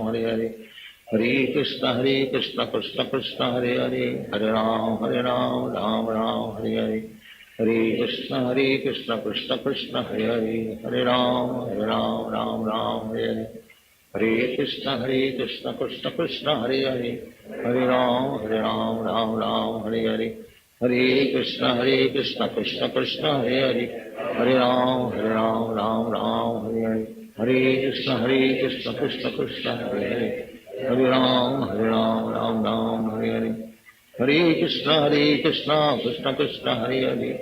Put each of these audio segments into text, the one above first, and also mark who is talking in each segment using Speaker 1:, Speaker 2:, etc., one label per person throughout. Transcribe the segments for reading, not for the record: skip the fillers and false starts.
Speaker 1: Hare Hare, Hare Krishna Krishna Krishna Hare Hare, Hare Ram Ram Ram Hare Hare, Hare Krishna Krishna Krishna Hare Hare, Hare Ram Ram Ram Hare Hare, Hare Krishna Krishna Krishna Hare Hare, Hare Ram Ram Hare Hare, Hare Krishna Krishna Krishna Hare Hare, Hare Ram Ram Hare Hare, Hare Krishna Krishna Krishna Hare Hare, Hare Ram Ram Hare Hare, Hare Krishna Krishna Krishna Hare Hare,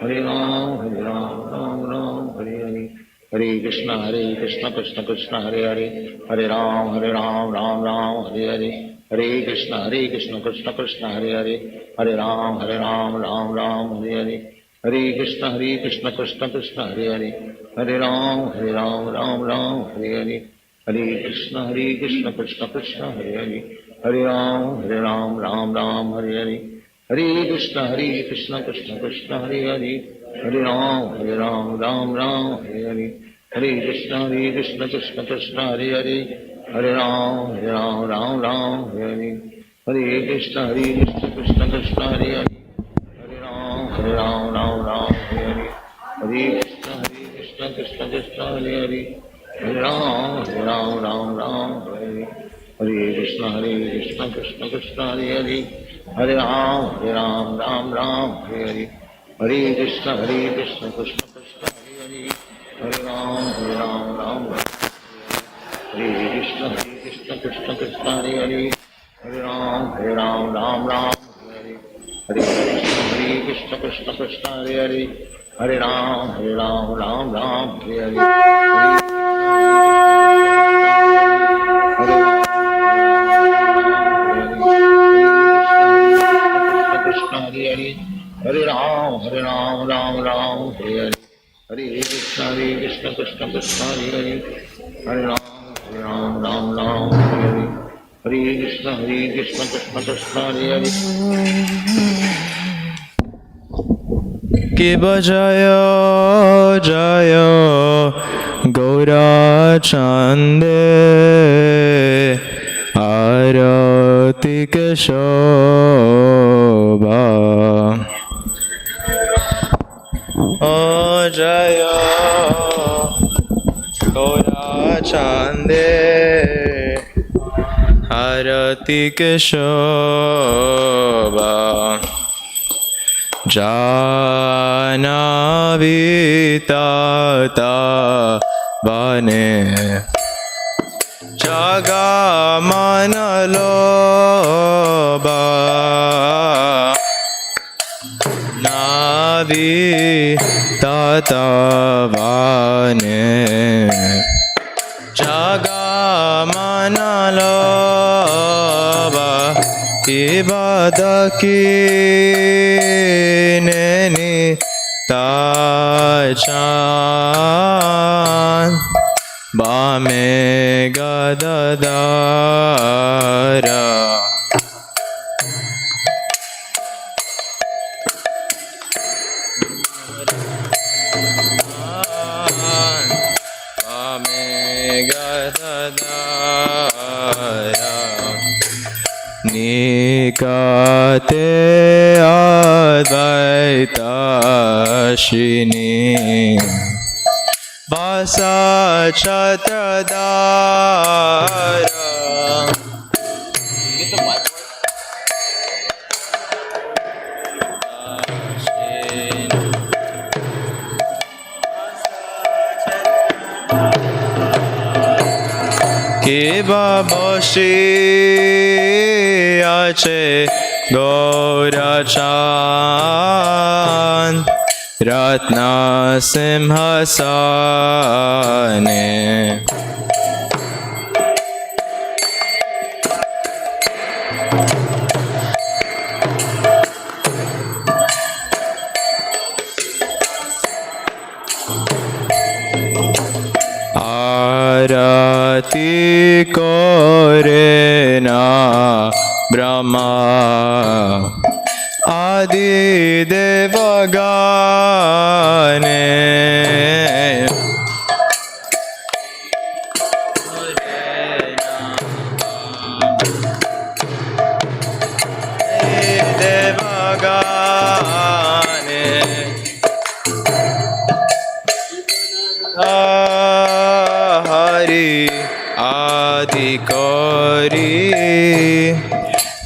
Speaker 1: Hare Ram Ram Hare Hare, Hare Krishna Krishna Krishna Hare Hare, Hare Ram Ram Hare Hare, Hare Krishna Krishna Krishna Hare Hare, Hare Ram Ram Hare Hare, Hare Krishna Krishna Krishna Hare Hare, Hare Ram Ram Hare Hare, Hare Krishna Krishna Krishna Hare Hare, Hare Ram Ram Hare Hare, Hare Krishna Krishna Krishna Hare Hare, Hare Ram Ram Hare Hare, Hare Krishna Krishna Krishna Hare Hare, Hare Ram Ram Hare Hare, Hare Krishna Krishna Krishna Hare Hare, Hare Ram Ram Hare Hare, Hare Krishna Krishna Krishna Hare Hare, Hare Ram Ram Hare Hare, Hare Krishna Krishna Krishna Hare Hare, Hare Ram Ram Hare Hare, Hare Krishna Krishna Krishna Hare Hare, Hare Ram Hare Krishna Krishna Krishna Hare Hare, Hare Ram Hare Hare, Hare Krishna Krishna Krishna Hare Hare, Hare Ram Ram Hare Hare, Krishna Hare Hare, Hare Ram Ram Hare Hare, Hare Krishna Krishna Krishna Hare Hare, Hare Ram Ram Hare Hare, Hare Krishna Krishna Krishna Hare Hare,
Speaker 2: Kiba jaya jaya Gaura Chande Arati Shobha O jaya Gaura Chande Arati Shobha Janavi tata bane Jagamanaloba Navi tata bane Jagamanaloba Ibadakineni Tachan Bame Gadadara Bame Gadadara Nikate Advaita Shini Vasa Chatradara Kiba Boshi Ache Gaurachan Ratna Simhasane Arati Korena Brahma Adi Devagane Adhikari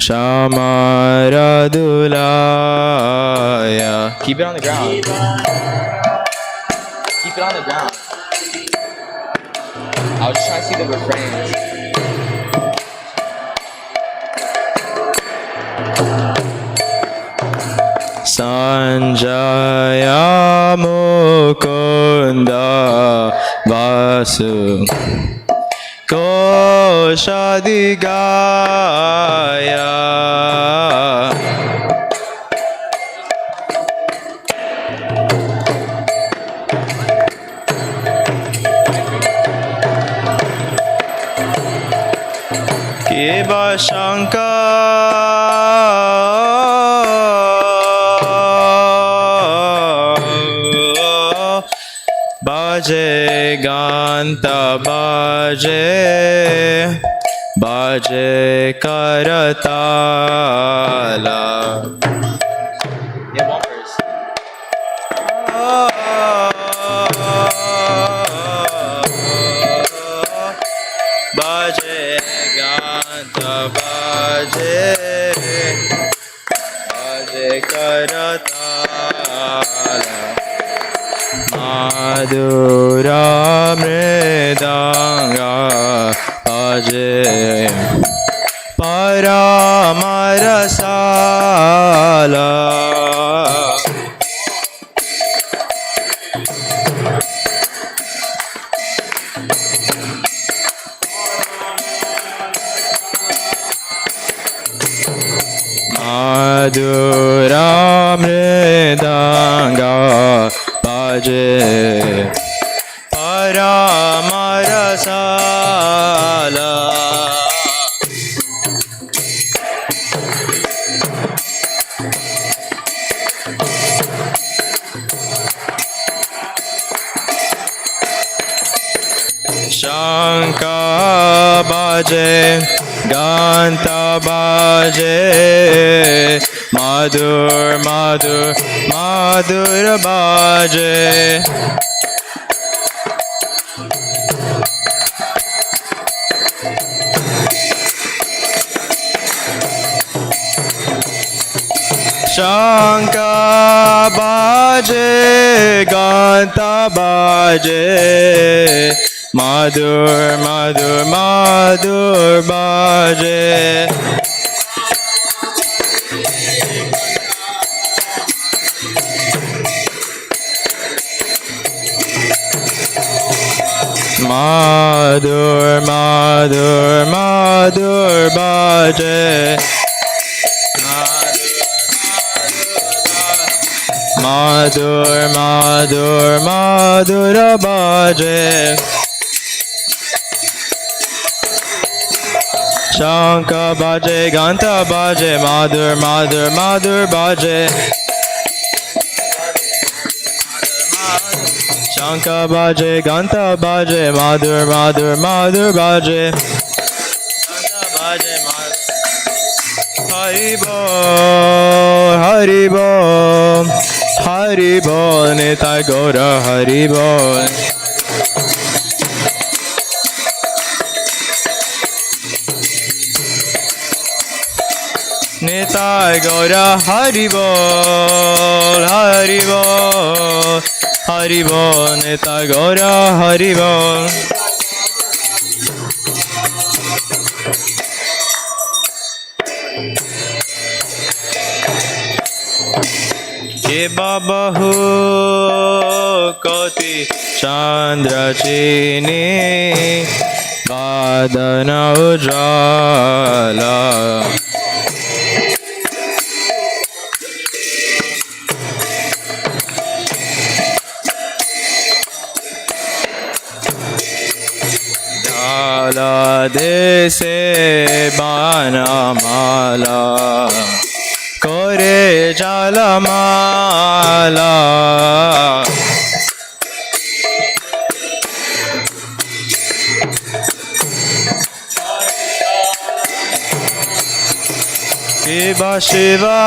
Speaker 2: Shamaradulaya. Keep it on the ground. Keep it on the ground. I was just trying to see the refrains. Sanjaya Mukunda Vasu Koshadigaya Kiba Baje Ganta Baje Baje Karatala. Yeah, one verse. Baje Ganta Baje Baje Karatala. Madhura Mridanga Baje Paramarasala. Madhura Mridanga Baje Paramarasala. Shanka Baje Ganta Baje Madhur Madhur Madhur Baje Shanka Baje Ganta Baje Madhur Madhur Madhur Baje Madhur Madhur Madhur Baje Madhur Madhur Madhur Baje Shanka Baje Ganta Baje Madhur Madhur Madhur Baje Shanka Baje Ganta Baje Madhur Madhur Madhur Baje Ganta Baje Madhur Haribo Haribo Haribo Nitai Gora Haribo Nitai Gora Haribol Haribol Haribol Nitai Gora Haribol Ke babahu koti Chandra Chini Vadana Ujala Dala dese bana mala Kore jala mala Shiva Shiva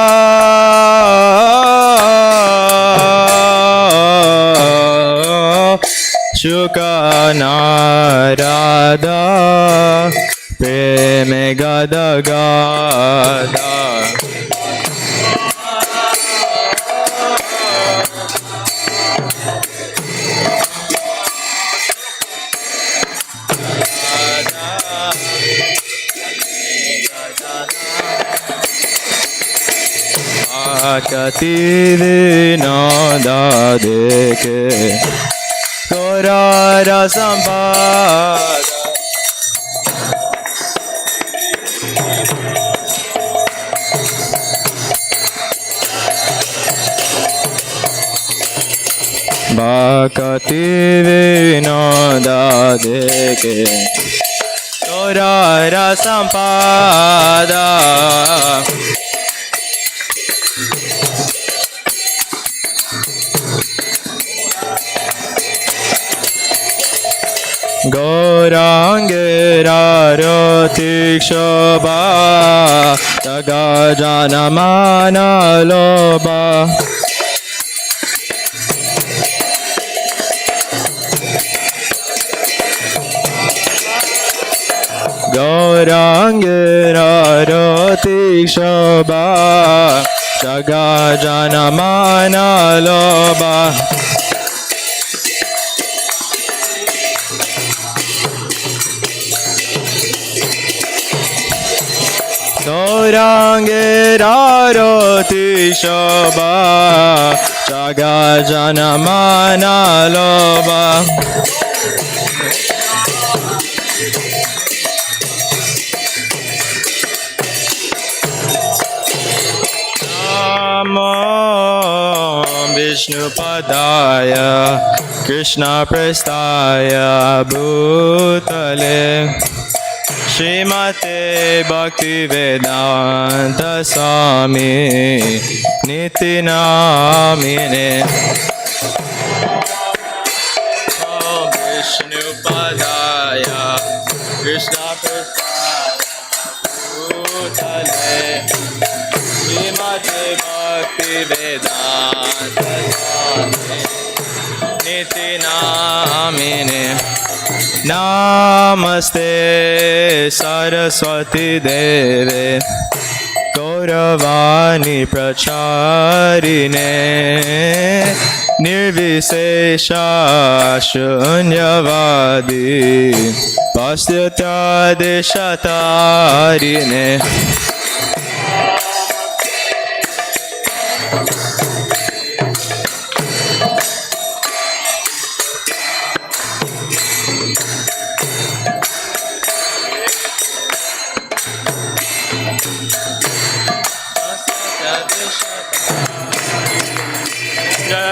Speaker 2: Shuka Radha Preme Gada Gada Akati Vinoda Deke Korara Sampada Bhakati Vinoda Deke Korara Sampada Gaurangera Rotikshobha Tagajana Mana Loba Gaurangera Rotikshobha Tagajana Mana Loba Gaurangera Rotikshobha Tagajana Mana Loba Namo Vishnu Padaya Krishna Prestaya Bhutale Srimate Bhakti Vedanta Swami Niti Namine Om Vishnu Padaya Krishna Prasthaya Bhutale Srimate Bhakti Vedanta Swami Niti Namine Namaste Saraswati Deve Gauravani Pracharine Nirvisesha Shunyavadi Pastyatya Deshatarine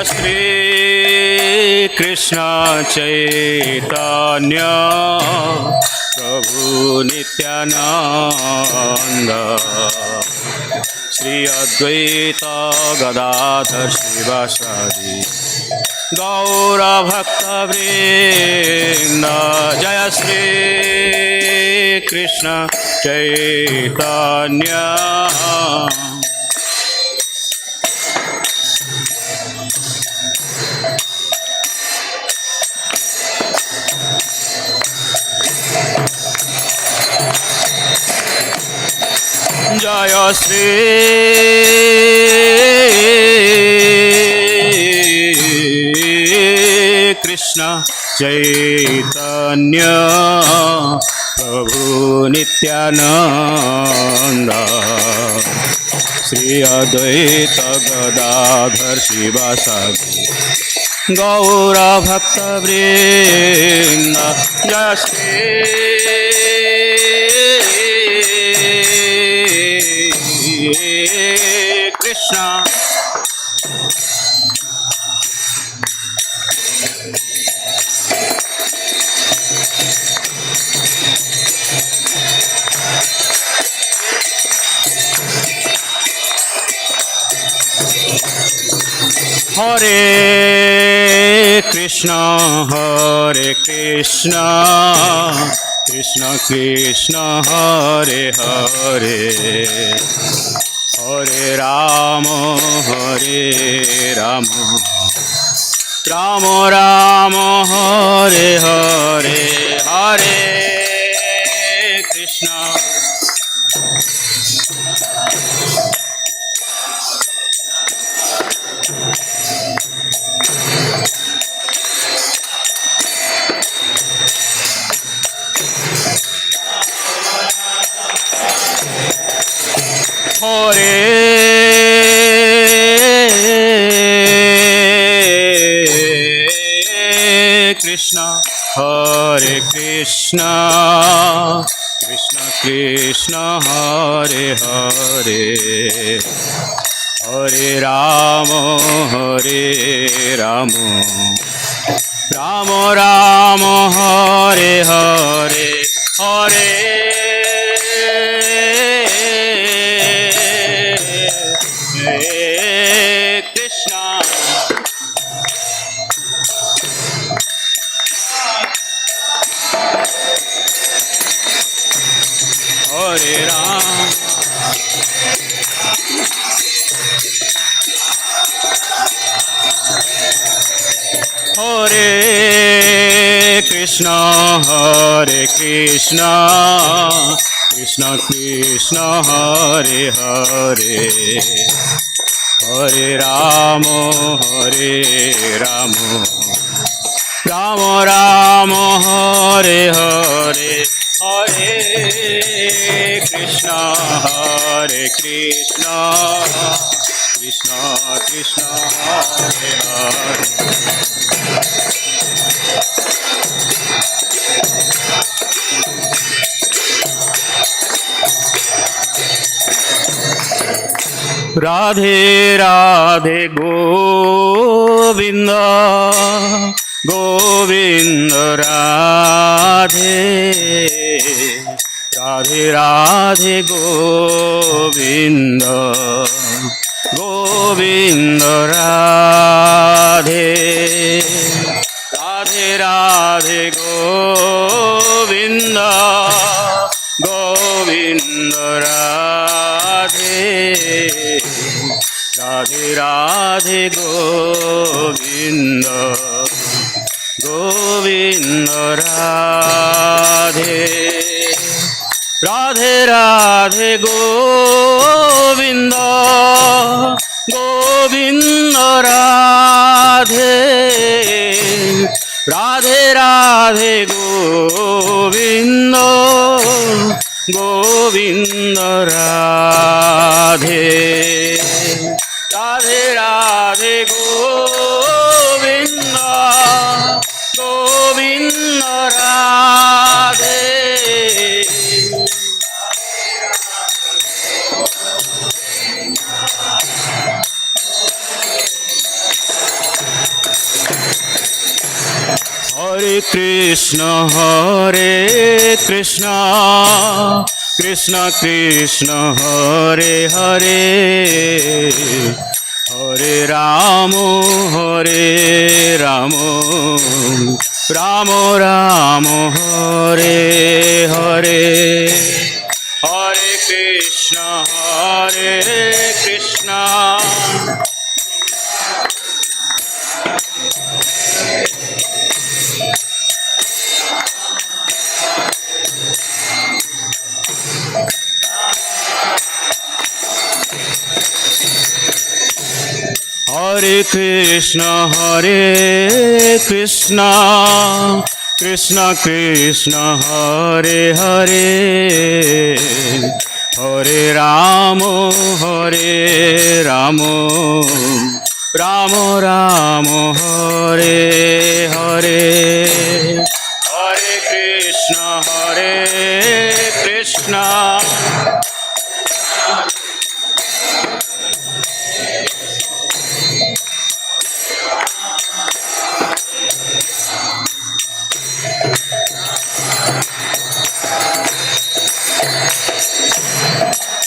Speaker 2: Shri Krishna Chaitanya Prabhu Nityananda Shri Advaita Gadadhar Shivasadi Gaura Bhakta Vrinda Jaya Shri Krishna Chaitanya Jaya Shri Krishna Chaitanya Prabhu Nityananda Shri Advaita Gadadhar Shivasadi Gaura Bhakta Vrinda Jaya Shri Krishna Hare Krishna Krishna Krishna Hare Hare Hare Rama
Speaker 3: Ram Ram Hare Hare Hare Krishna Hare Krishna Hare Krishna Krishna Krishna Hare Hare Hare Rama Hare Rama Rama Rama Hare Hare Hare Krishna Hare Ram Hare Krishna Hare Krishna Krishna Krishna Hare Hare Hare Rama Hare Rama Rama Rama Hare Hare Hare Krishna Krishna Krishna Hare Hare Radhe Radhe Govinda Govinda Radhe Radhe Radhe Govinda Govinda Radhe Radhe Radhe Govinda Govinda Radhe Radhe Radhe Govinda Govinda Radhe Radhe Radhe Govinda Govinda Radhe Radhe Radhe Govinda Govinda Radhe Radhe Radhe Govinda Govinda Radhe Hare Krishna Krishna Krishna Hare Hare Hare Rama Rama Rama Hare Hare Hare Krishna Hare Krishna Krishna Krishna Hare Hare Hare Rama Rama Rama Hare Hare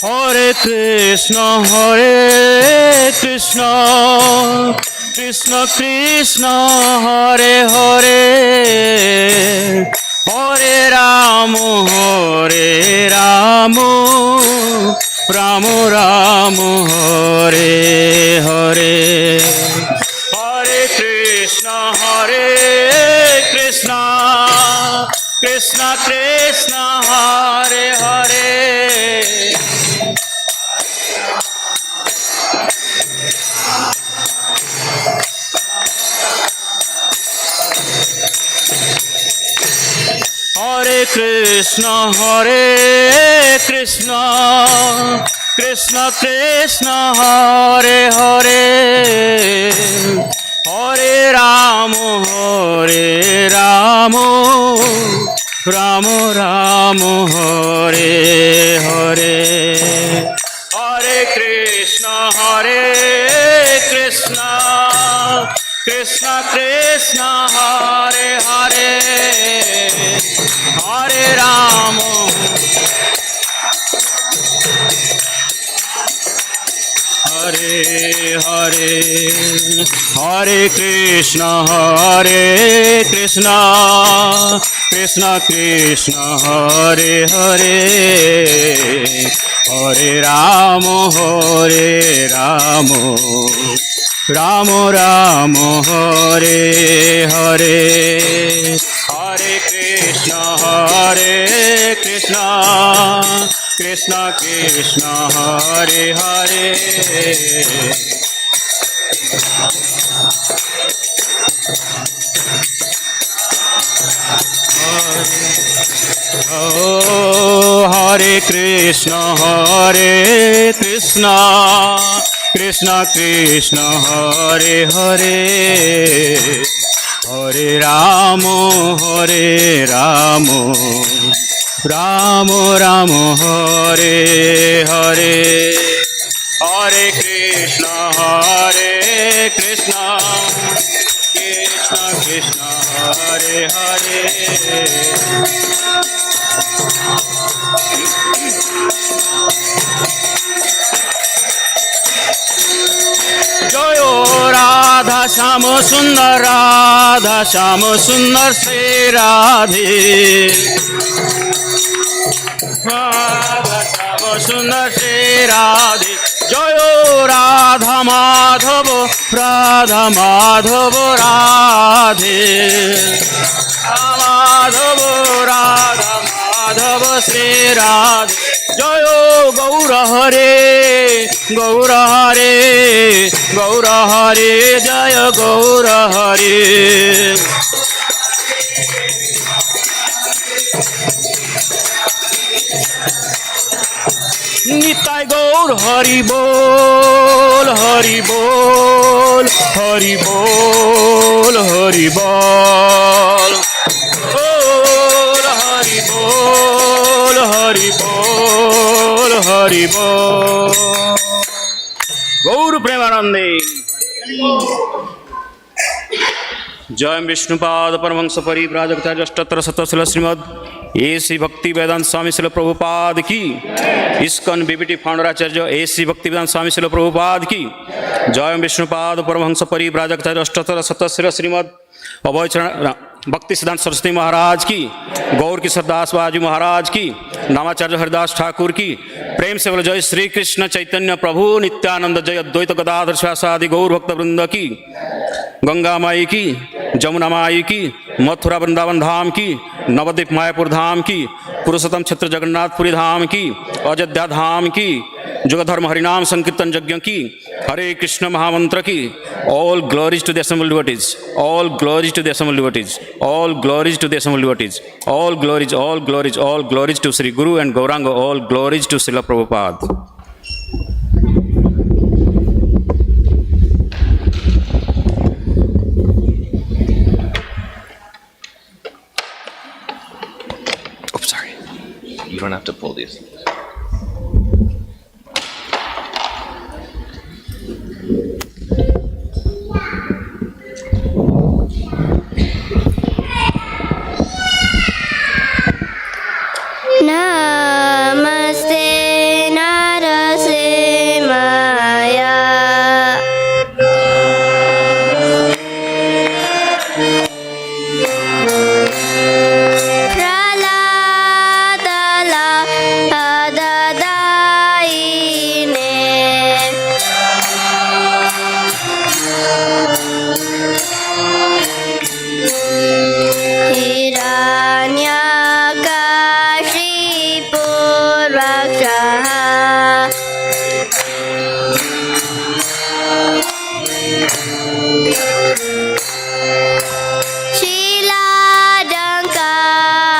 Speaker 3: Hare Krishna Hare Krishna Krishna Krishna Hare Hare Hare Rama Rama Rama Hare Hare Hare Krishna Krishna हरे कृष्ण कृष्ण कृष्ण हरे हरे हरे राम राम राम हरे हरे हरे कृष्ण कृष्ण कृष्ण हरे हरे हरे राम हरे हरे हरे कृष्ण कृष्ण कृष्ण हरे हरे हरे राम राम राम हरे हरे हरे कृष्ण कृष्ण कृष्ण हरे हरे हरे कृष्ण कृष्ण कृष्ण हरे हरे हरे राम राम राम हरे हरे हरे कृष्ण कृष्ण कृष्ण हरे हरे जय राधा श्याम सुंदर श्री राधे राधा श्याम सुंदर श्री राधे जय राधा माधव राधे राधा माधव श्री राधे जय गौर हरे जय गौर हरे निताय गौर हरि बोल हरि बोल हरि बोल हरि बोल हरि बोल हरि बोल हरि बोल गौर प्रेमानंदे जय विष्णुपाद परमहंस परिव्राजकाचार्य अष्टोत्तर शतशिल श्रीमद एसी भक्ति वेदांत स्वामी शिल प्रभुपाद की इस्कॉन बीबीटी फाउंडर आचार्य एसी भक्ति वेदांत स्वामी शिल प्रभुपाद की जय विष्णुपाद परमहंस परिव्राजकाचार्य अष्टोत्तर शतशिल श्रीमद अभय भक्ति सिद्धांत सरस्वती महाराज की गौर किशोर दास बाजी महाराज की नामाचार्य हरिदास ठाकुर की प्रेम से बोलो जय श्री कृष्ण चैतन्य प्रभु नित्यानंद जय अद्वैत गदाधर श्वासादि गौर भक्त वृंद की गंगा माई की जमुना माई की मथुरा वृंदावन धाम की नवद्वीप मायापुर धाम की पुरुषोत्तम क्षेत्र जगन्नाथपुरी धाम की अयोध्या धाम की जुगधर्म हरिनाम संकीर्तन यज्ञ की हरे कृष्ण महामंत्र की all glories to the assembled devotees all glories to the assembled devotees all glories to the assembled devotees all glories to Shri Guru and Gauranga all glories to Srila Prabhupada
Speaker 4: You don't have to pull these.
Speaker 5: Namaste Narasimhaya Praladala Adadaine Hiranyakashipu Rakshaha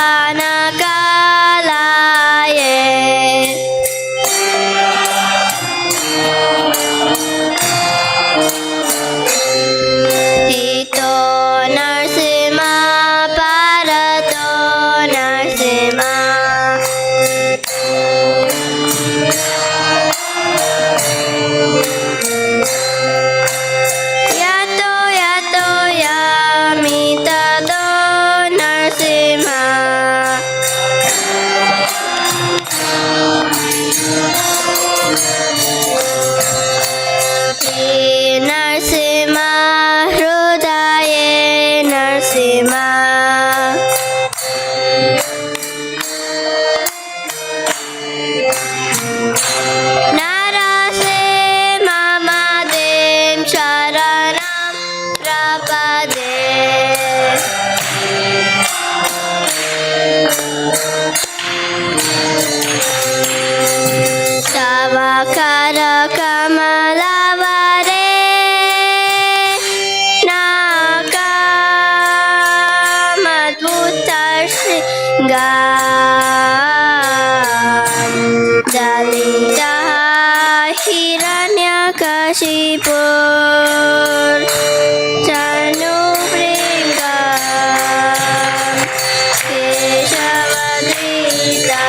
Speaker 5: Shiladankanaka Nakara Kamalavare Nakamadvuta Shringam Dalita Hiranyakashipur Tanubringam Keshavadrita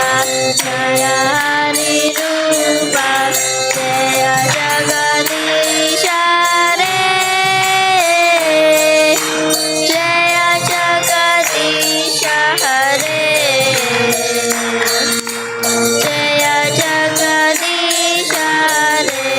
Speaker 5: Narahari Rupa Jaya Jagadisha Re Jaya Jagadisha Hare Jaya Jagadisha Hare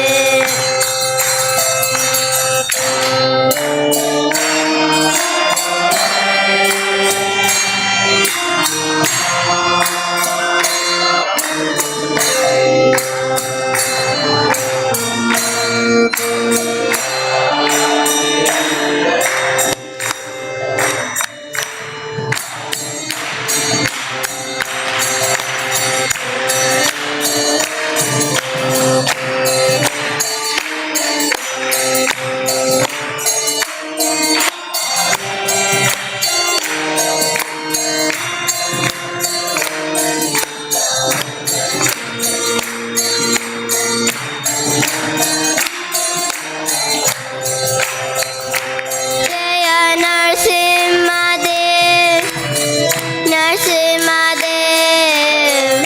Speaker 5: Jaya Narsimhadev, Narsimhadev,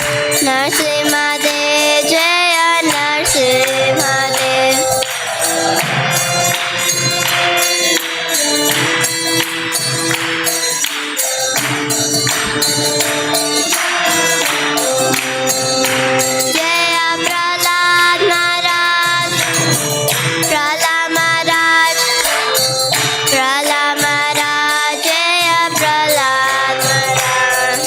Speaker 5: Narsimhadev, Jaya Narsimhadev. Jaya Prahlad Maharaj, Prahlad Maharaj, Prahlad Maharaj, Jaya Prahlad Maharaj.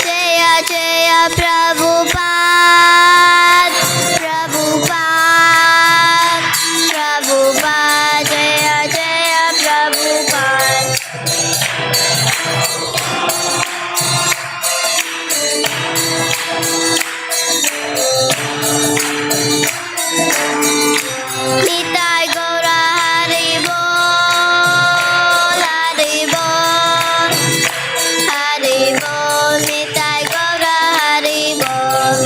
Speaker 5: Jaya Jaya Prabhupada, Prabhupada, Prabhupada, Jaya Jaya Prabhupada. Nitai Gaura Hari Bol, Hari Bol, Hari Bol, Nitai Gaura Hari Bol.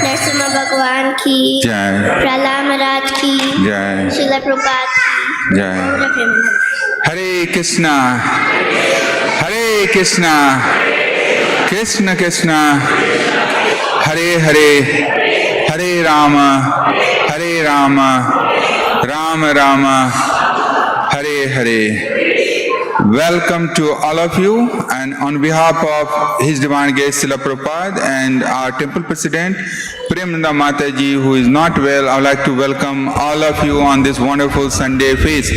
Speaker 5: Narasimha भगवान की
Speaker 4: जय
Speaker 5: प्रहलाद महाराज की
Speaker 4: जय
Speaker 5: श्रीला प्रभुपाद की
Speaker 4: जय
Speaker 5: गौर प्रेमानंद।
Speaker 4: हरे Krishna Krishna Krishna Hare Hare Hare Ram Ram Ram Hare Hare. Welcome to all of you, and on behalf of His Divine Grace Srila Prabhupada and our temple president Premnanda Mataji, who is not well, I would like to welcome all of you on this wonderful Sunday feast.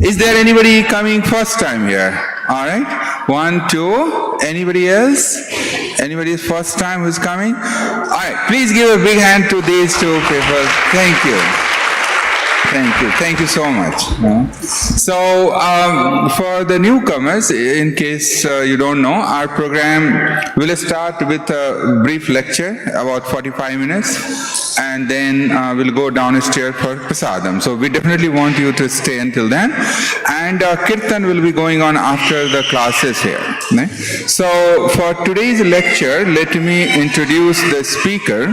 Speaker 4: Is there anybody coming first time here? All right, 1, 2. Anybody else? Anybody first time who's coming? All right, please give a big hand to these two people. Thank you. Thank you so much. So, for the newcomers, in case you don't know, our program will start with a brief lecture, about 45 minutes, and then we'll go downstairs for prasadam. So, we definitely want you to stay until then. And kirtan will be going on after the classes here. So, for today's lecture, let me introduce the speaker.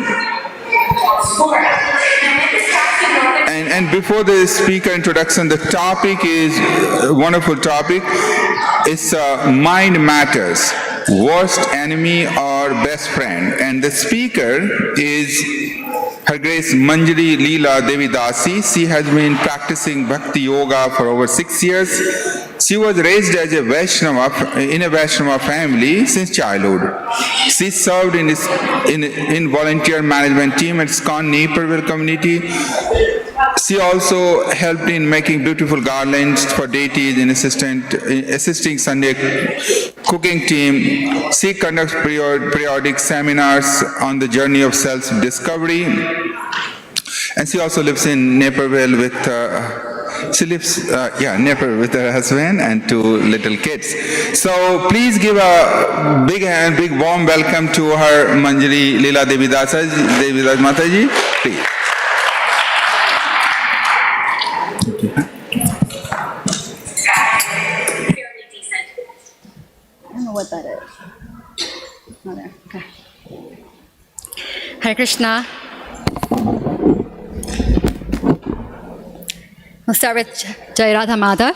Speaker 4: And before the speaker introduction, the topic is a wonderful topic. It's mind matters, worst enemy or best friend. And the speaker is Her Grace Manjari Lila Devi Dasi. She has been practicing Bhakti Yoga for over 6 years. She was raised as a Vaishnava in a Vaishnava family since childhood. She served in volunteer management team at ISKCON Naperville community. She also helped in making beautiful garlands for deities in assisting Sunday cooking team. She conducts periodic seminars on the journey of self-discovery. And she also lives in Naperville with Naperville with her husband and 2 little kids. So please give a big warm welcome to her Manjari Lila Devidas Mataji. Please.
Speaker 6: I don't know what that is. Oh, there. Okay. Hare Krishna. We'll start with Jai Radha Madhav.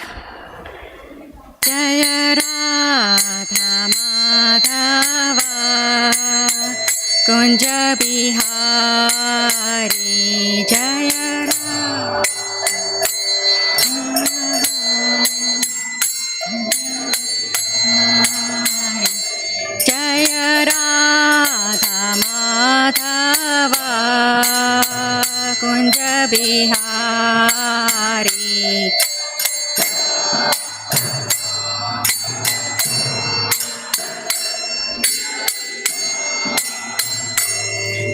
Speaker 6: Jai Radha Madhava Kunja Bihari Jai Radha Jai Radha Madhava Kunja Bihari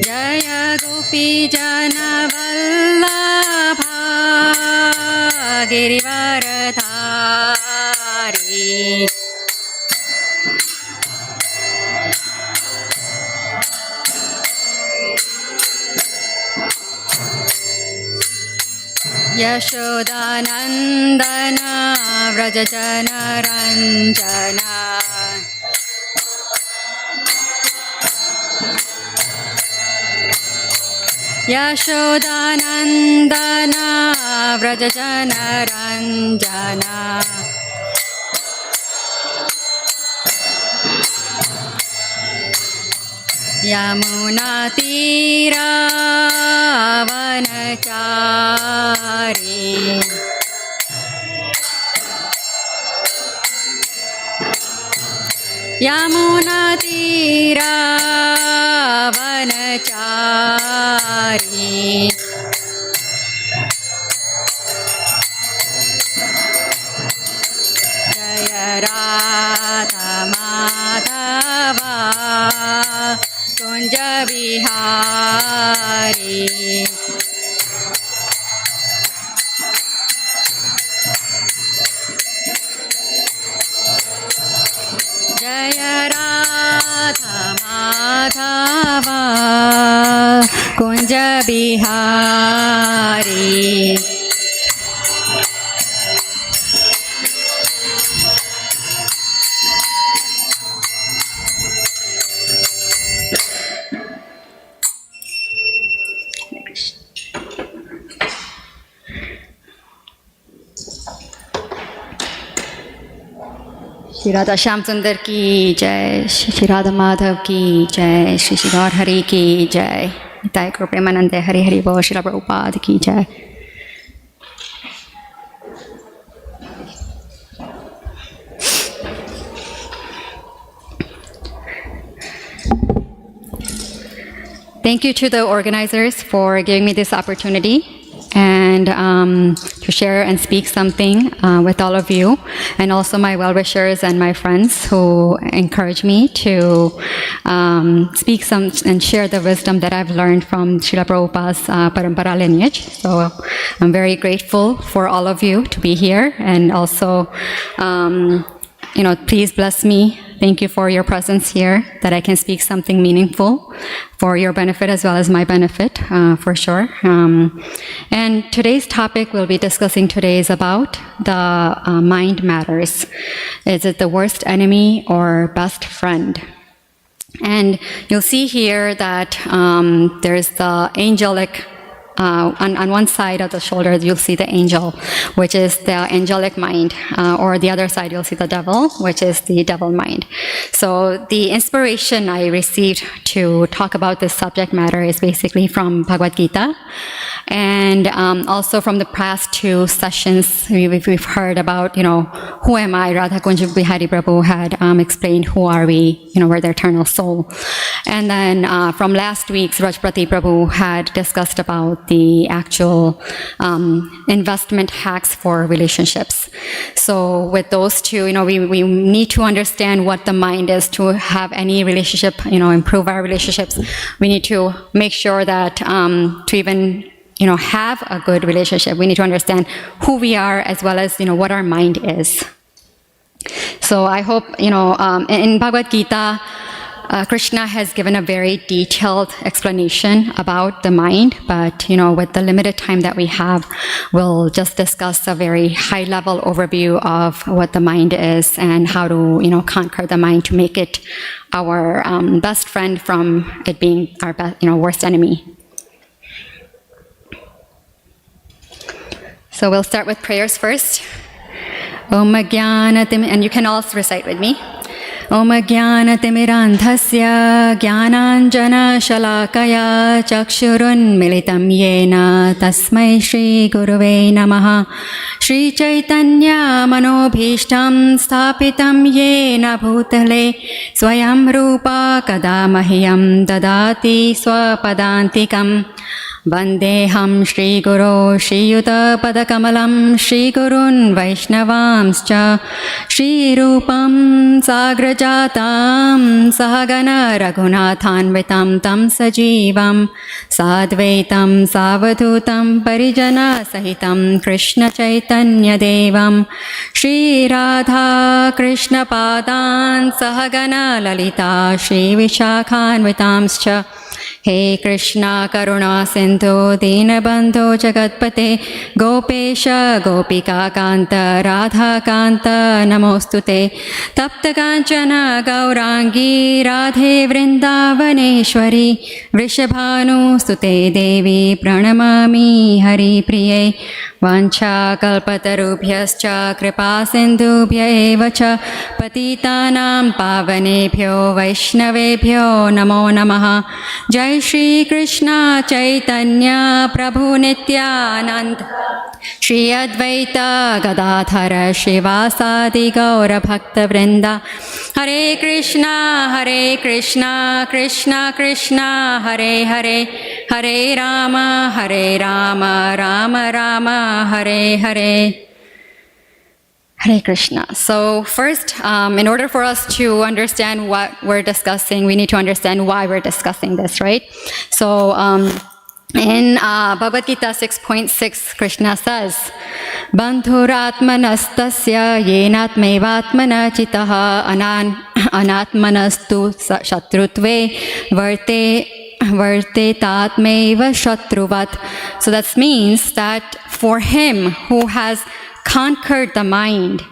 Speaker 6: Jaya Gopi Jana Vallabha Girivaradhari Yashodanandana Vrajajana Ranjana Yashodanandana Vrajajana Ranjana Yamuna Tira Vanachari Yamuna Tira Vanachari Jaya Radha Madhava Kunja Bihari Jaya Radha Madhava Kunja Bihari Shri Radha Syamasundar ki jai, Shri Radha Madhav ki jai, Shri Gaur Hari ki jai, Nitai Gaur Premanande Hari Hari Bol, Shri Prabhupada ki jai. Thank you to the organizers for giving me this opportunity and to share and speak something with all of you, and also my well-wishers and my friends who encourage me to speak some and share the wisdom that I've learned from Srila Prabhupada's Parampara lineage. So I'm very grateful for all of you to be here, and also please bless me. Thank you for your presence here, that I can speak something meaningful for your benefit as well as my benefit, for sure. And today's topic we'll be discussing today is about the mind matters. Is it the worst enemy or best friend? And you'll see here that there's the angelic on one side of the shoulder, you'll see the angel, which is the angelic mind, or the other side, you'll see the devil, which is the devil mind. So the inspiration I received to talk about this subject matter is basically from Bhagavad Gita, and also from the past 2 sessions we've heard about, who am I? Radha Kunja Bihari Prabhu had explained who are we, we're the eternal soul. And then from last week's Rajprati Prabhu had discussed about the actual investment hacks for relationships. So with those two, we need to understand what the mind is to have any relationship, improve our relationships. We need to make sure that to even have a good relationship, we need to understand who we are as well as, what our mind is. So I hope, in Bhagavad Gita, Krishna has given a very detailed explanation about the mind, but, with the limited time that we have, we'll just discuss a very high-level overview of what the mind is and how to, conquer the mind to make it our best friend from it being our worst enemy. So we'll start with prayers first. Om Jnanatim, and you can all recite with me. Om Jnanatimirandhasya Jnananjana Shalakaya Chakshurun Militam Yena Tasmai Shri Guruve Namaha. Shri Chaitanya Manobhishtam Sthapitam Yena Bhutale Swayam Rupa Kadamahyam Dadati Swapadantikam. Vandeham Shri Guru Shri Yuta Padakamalam Shri Gurun Vaishnavamscha Shri Rupam Sagrajatam Sahagana Raghunathanvitam Tam Sajivam Sadvaitam Savadhutam Parijana Sahitam Krishna Chaitanya Devam Shri Radha Krishna Padan Sahagana Lalita Shri Vishakhanvitamscha. He Krishna Karuna Sindhu Dinabandhu Jagatpate Gopesha Gopika Kanta Radha Kanta Namostute Tapta Kanchana Gaurangi Radhe Vrindavaneshwari Vrishabhanu Stute Devi Pranamami Hari Priye Vancha Kalpatarubhyascha Kripa Sindhubhya eva cha Patitanam Pavanebhyo Vaishnavebhyo Namo Namaha. Jai Shri Krishna Chaitanya Prabhu Nityanand Shri Advaita Gadadhara Shivasadi Gaura Bhakta Vrinda. Hare Krishna Krishna Krishna Hare Hare Hare Rama Rama Rama Hare Hare. Hare Krishna. So first, in order for us to understand what we're discussing, we need to understand why we're discussing this, right? So in Bhagavad Gita 6.6, Krishna says, Bandhuratmanastasya yenatmevatmana chitaha anatmanastu shatrutve varte tatmeva shatruvat. So that means that for him who has conquered the mind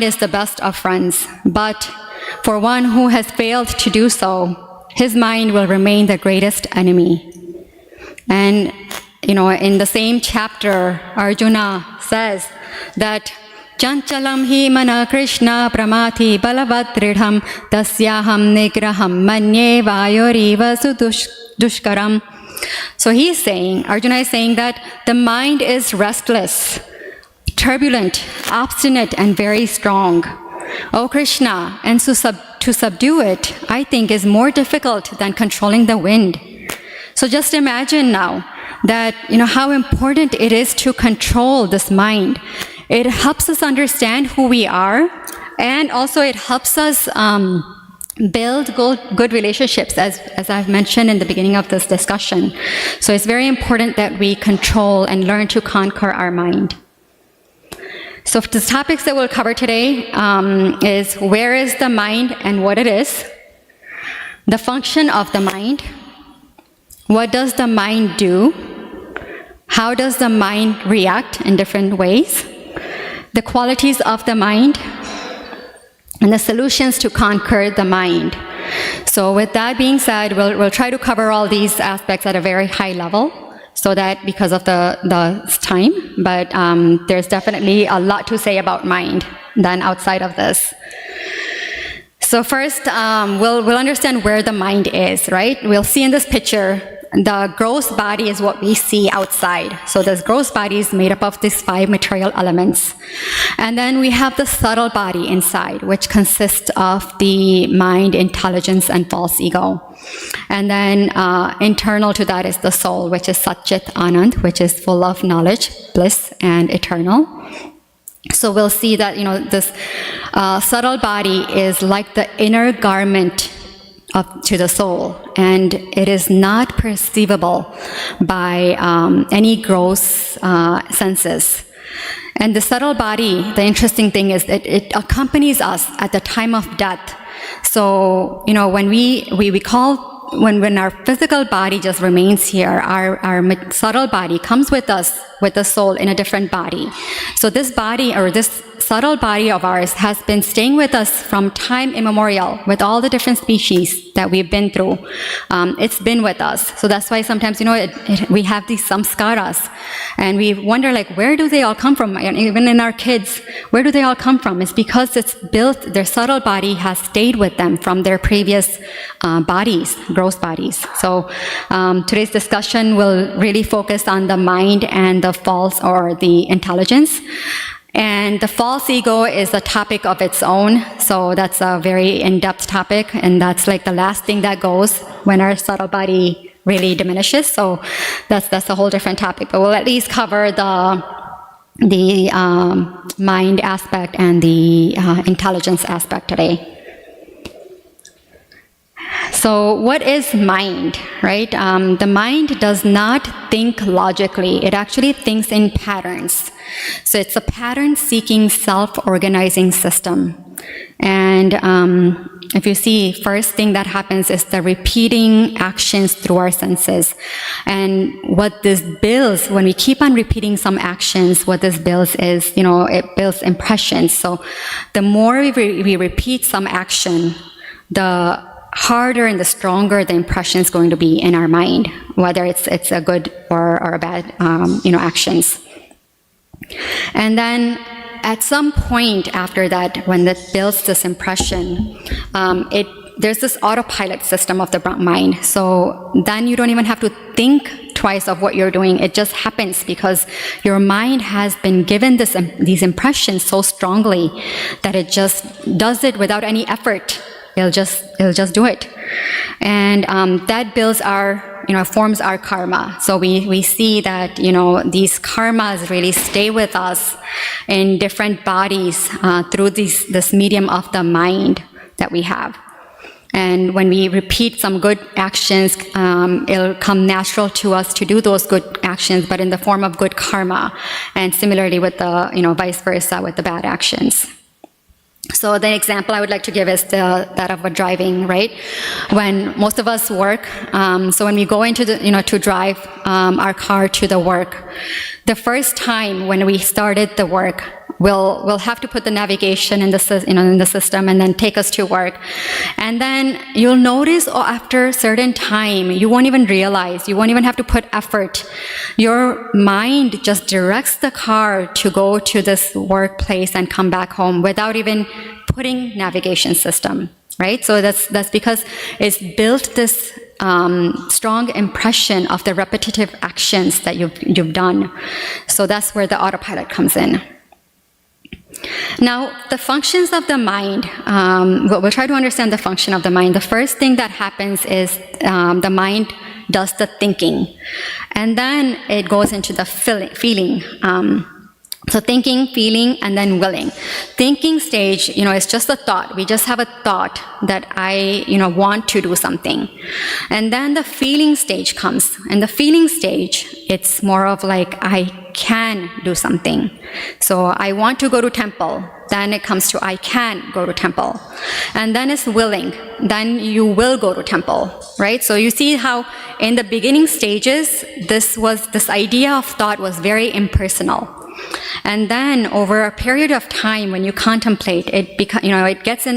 Speaker 6: is the best of friends. But for one who has failed to do so, his mind will remain the greatest enemy. And, in the same chapter, Arjuna says that Chanchalam hi mana Krishna pramati balavadridham tasyaham nigraham manye vayoriva sudushkaram. So Arjuna is saying that the mind is restless, turbulent, obstinate, and very strong. O Krishna, and to subdue it, I think, is more difficult than controlling the wind. So just imagine now that, how important it is to control this mind. It helps us understand who we are, and also it helps us build good relationships, as I've mentioned in the beginning of this discussion. So it's very important that we control and learn to conquer our mind. So the topics that we'll cover today is where is the mind and what it is, the function of the mind, what does the mind do, how does the mind react in different ways, the qualities of the mind, and the solutions to conquer the mind. So with that being said, we'll try to cover all these aspects at a very high level, so that because of the time, but there's definitely a lot to say about mind than outside of this. So first, we'll understand where the mind is, right? We'll see in this picture, the gross body is what we see outside. So this gross body is made up of these 5 material elements. And then we have the subtle body inside, which consists of the mind, intelligence, and false ego. And then internal to that is the soul, which is Satchit Anand, which is full of knowledge, bliss, and eternal. So we'll see that, this subtle body is like the inner garment to the soul, and it is not perceivable by any gross senses. And the subtle body, the interesting thing is that it accompanies us at the time of death. So, when we call, when our physical body just remains here, our subtle body comes with us, with the soul in a different body. So this body, or this subtle body of ours, has been staying with us from time immemorial with all the different species that we've been through. It's been with us. So that's why sometimes, we have these samskaras, and we wonder, where do they all come from? And even in our kids, where do they all come from? It's because it's built, their subtle body has stayed with them from their previous bodies, gross bodies. So today's discussion will really focus on the mind and the false, or the intelligence. And the false ego is a topic of its own, so that's a very in-depth topic, and that's like the last thing that goes when our subtle body really diminishes. So that's a whole different topic, but we'll at least cover the mind aspect and the intelligence aspect today. So what is mind, right? The mind does not think logically. It actually thinks in patterns. So it's a pattern-seeking, self-organizing system. And if you see, first thing that happens is the repeating actions through our senses. And what this builds, when we keep on repeating some actions, what this builds is, it builds impressions. So the more we repeat some action, the harder and the stronger the impression is going to be in our mind, whether it's a good or a bad, actions. And then at some point after that, when it builds this impression, there's this autopilot system of the mind. So then you don't even have to think twice of what you're doing. It just happens because your mind has been given these impressions so strongly that it just does it without any effort. It'll just do it. And that builds forms our karma. So we see that, these karmas really stay with us in different bodies through this medium of the mind that we have. And when we repeat some good actions, it'll come natural to us to do those good actions, but in the form of good karma. And similarly with the, vice versa with the bad actions. So the example I would like to give is that of a driving, right? When most of us work, so when we go into to drive our car to the work, the first time when we started the work, we'll have to put the navigation in the system and then take us to work. And then you'll notice after a certain time, you won't even realize, you won't even have to put effort. Your mind just directs the car to go to this workplace and come back home without even putting navigation system, right? So that's because it's built this strong impression of the repetitive actions that you've done. So that's where the autopilot comes in. Now, the functions of the mind, we'll try to understand the function of the mind. The first thing that happens is the mind does the thinking, and then it goes into the feeling. So thinking, feeling, and then willing. Thinking stage, is just a thought. We just have a thought that I, want to do something. And then the feeling stage comes. And the feeling stage, it's more of like, I can do something. So I want to go to temple. Then it comes to, I can go to temple. And then it's willing. Then you will go to temple, right? So you see how in the beginning stages, this idea of thought was very impersonal. And then over a period of time, when you contemplate, it gets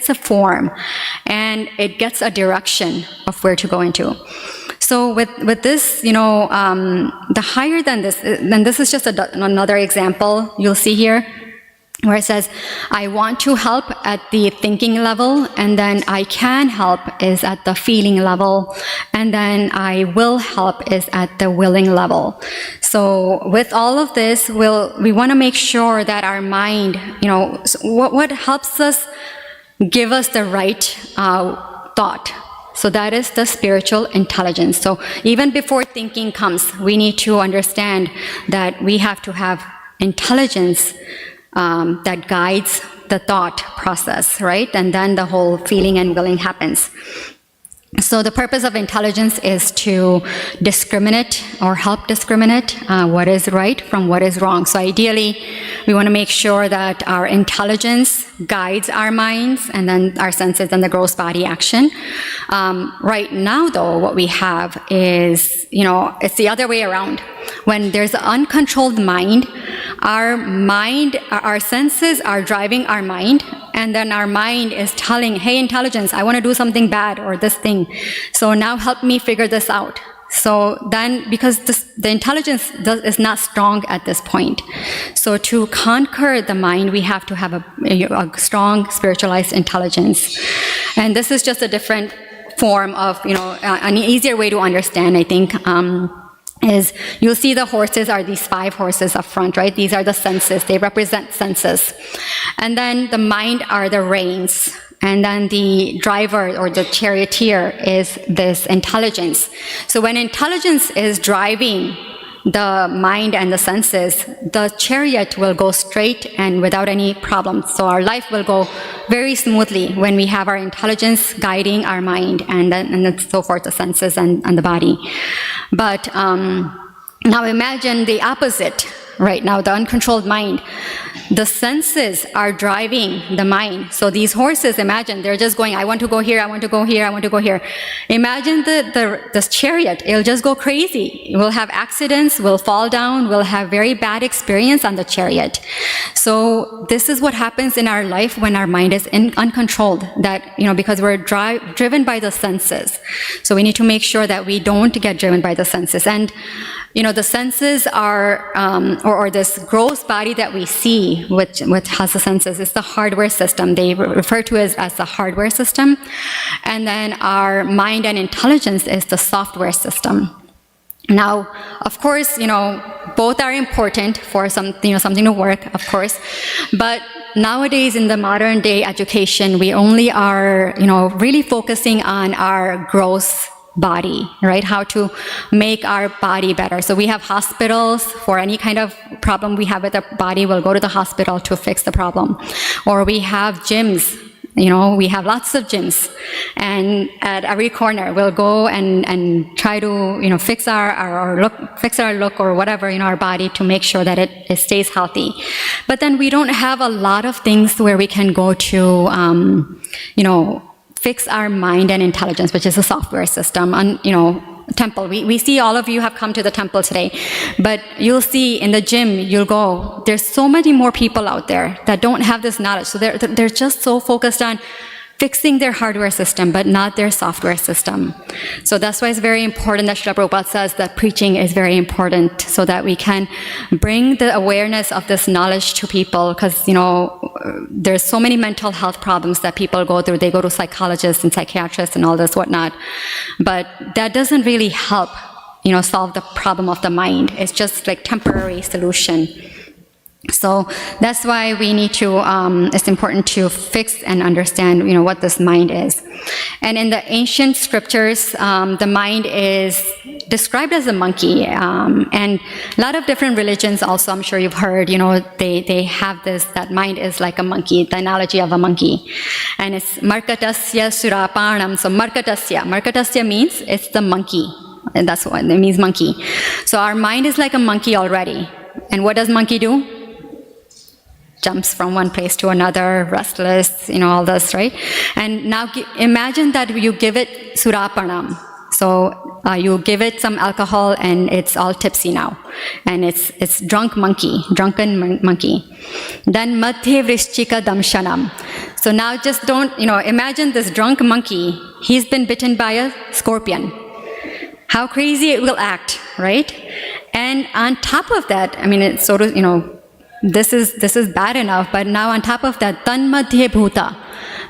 Speaker 6: a form, and it gets a direction of where to go into. So with this, the higher than this is just another example you'll see here. where it says, I want to help at the thinking level, and then I can help is at the feeling level, and then I will help is at the willing level. So with all of this, we want to make sure that our mind, what helps us give us the right thought. So that is the spiritual intelligence. So even before thinking comes, we need to understand that we have to have intelligence that guides the thought process, right? And then the whole feeling and willing happens. So the purpose of intelligence is to discriminate or help discriminate what is right from what is wrong. So ideally, we want to make sure that our intelligence guides our minds and then our senses and the gross body action. Right now, though, what we have is, it's the other way around. When there's an uncontrolled mind, our senses are driving our mind, and then our mind is telling, hey, intelligence, I want to do something bad or this thing. So now help me figure this out. So then, because the intelligence is not strong at this point. So to conquer the mind, we have to have a strong spiritualized intelligence. And this is just a different form of, an easier way to understand, I think, is you'll see the horses are these 5 horses up front, right? These are the senses. They represent senses. And then the mind are the reins. And then the driver or the charioteer is this intelligence. So when intelligence is driving the mind and the senses, the chariot will go straight and without any problems. So our life will go very smoothly when we have our intelligence guiding our mind and then so forth, the senses and the body. But now imagine the opposite. Right now, the uncontrolled mind. The senses are driving the mind. So these horses, imagine, they're just going, I want to go here, I want to go here, I want to go here. Imagine the chariot, it'll just go crazy. We'll have accidents, we'll fall down, we'll have very bad experience on the chariot. So this is what happens in our life when our mind is uncontrolled, that, because we're driven by the senses. So we need to make sure that we don't get driven by the senses. And the senses are, or this gross body that we see, which has the senses, is the hardware system. They refer to it as the hardware system. And then our mind and intelligence is the software system. Now, of course, both are important for something to work, of course. But nowadays in the modern day education, we only are, really focusing on our gross body, right? How to make our body better. So we have hospitals for any kind of problem we have with the body. We'll go to the hospital to fix the problem. Or we have gyms. We have lots of gyms. And at every corner, we'll go and try to, fix our look or whatever, our body to make sure that it stays healthy. But then we don't have a lot of things where we can go to, fix our mind and intelligence, which is a software system. And, temple. We see all of you have come to the temple today, but you'll see in the gym, you'll go, there's so many more people out there that don't have this knowledge. So they're just so focused on fixing their hardware system, but not their software system. So that's why it's very important that Srila Prabhupada says that preaching is very important so that we can bring the awareness of this knowledge to people, because, there's so many mental health problems that people go through. They go to psychologists and psychiatrists and all this whatnot. But that doesn't really help, solve the problem of the mind. It's just like temporary solution. So that's why we need to, it's important to fix and understand, what this mind is. And in the ancient scriptures, the mind is described as a monkey. And a lot of different religions also, I'm sure you've heard, they have this, that mind is like a monkey, the analogy of a monkey. And it's markatasya surapanam. So markatasya means it's the monkey. And that's what it means, monkey. So our mind is like a monkey already. And what does monkey do? Jumps from one place to another, restless, all this, right? And now imagine that you give it surapanam. So you give it some alcohol and it's all tipsy now. And it's drunken monkey. Then madhye vrishchika damshanam. So now just don't, imagine this drunk monkey, he's been bitten by a scorpion. How crazy it will act, right? And on top of that, it's sort of, this is bad enough, but now on top of that, tanmadhye bhuta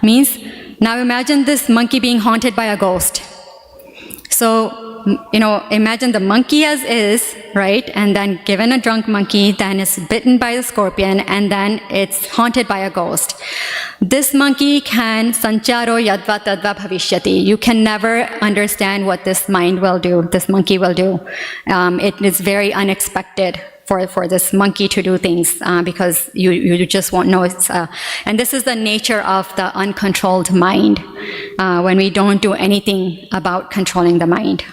Speaker 6: means, now imagine this monkey being haunted by a ghost. So, imagine the monkey as is, right? And then given a drunk monkey, then it's bitten by the scorpion, and then it's haunted by a ghost. This monkey can sancharo yadva tadva bhavishyati. You can never understand what this mind will do, this monkey will do. It is very unexpected for this monkey to do things because you just won't know it's and this is the nature of the uncontrolled mind when we don't do anything about controlling the mind.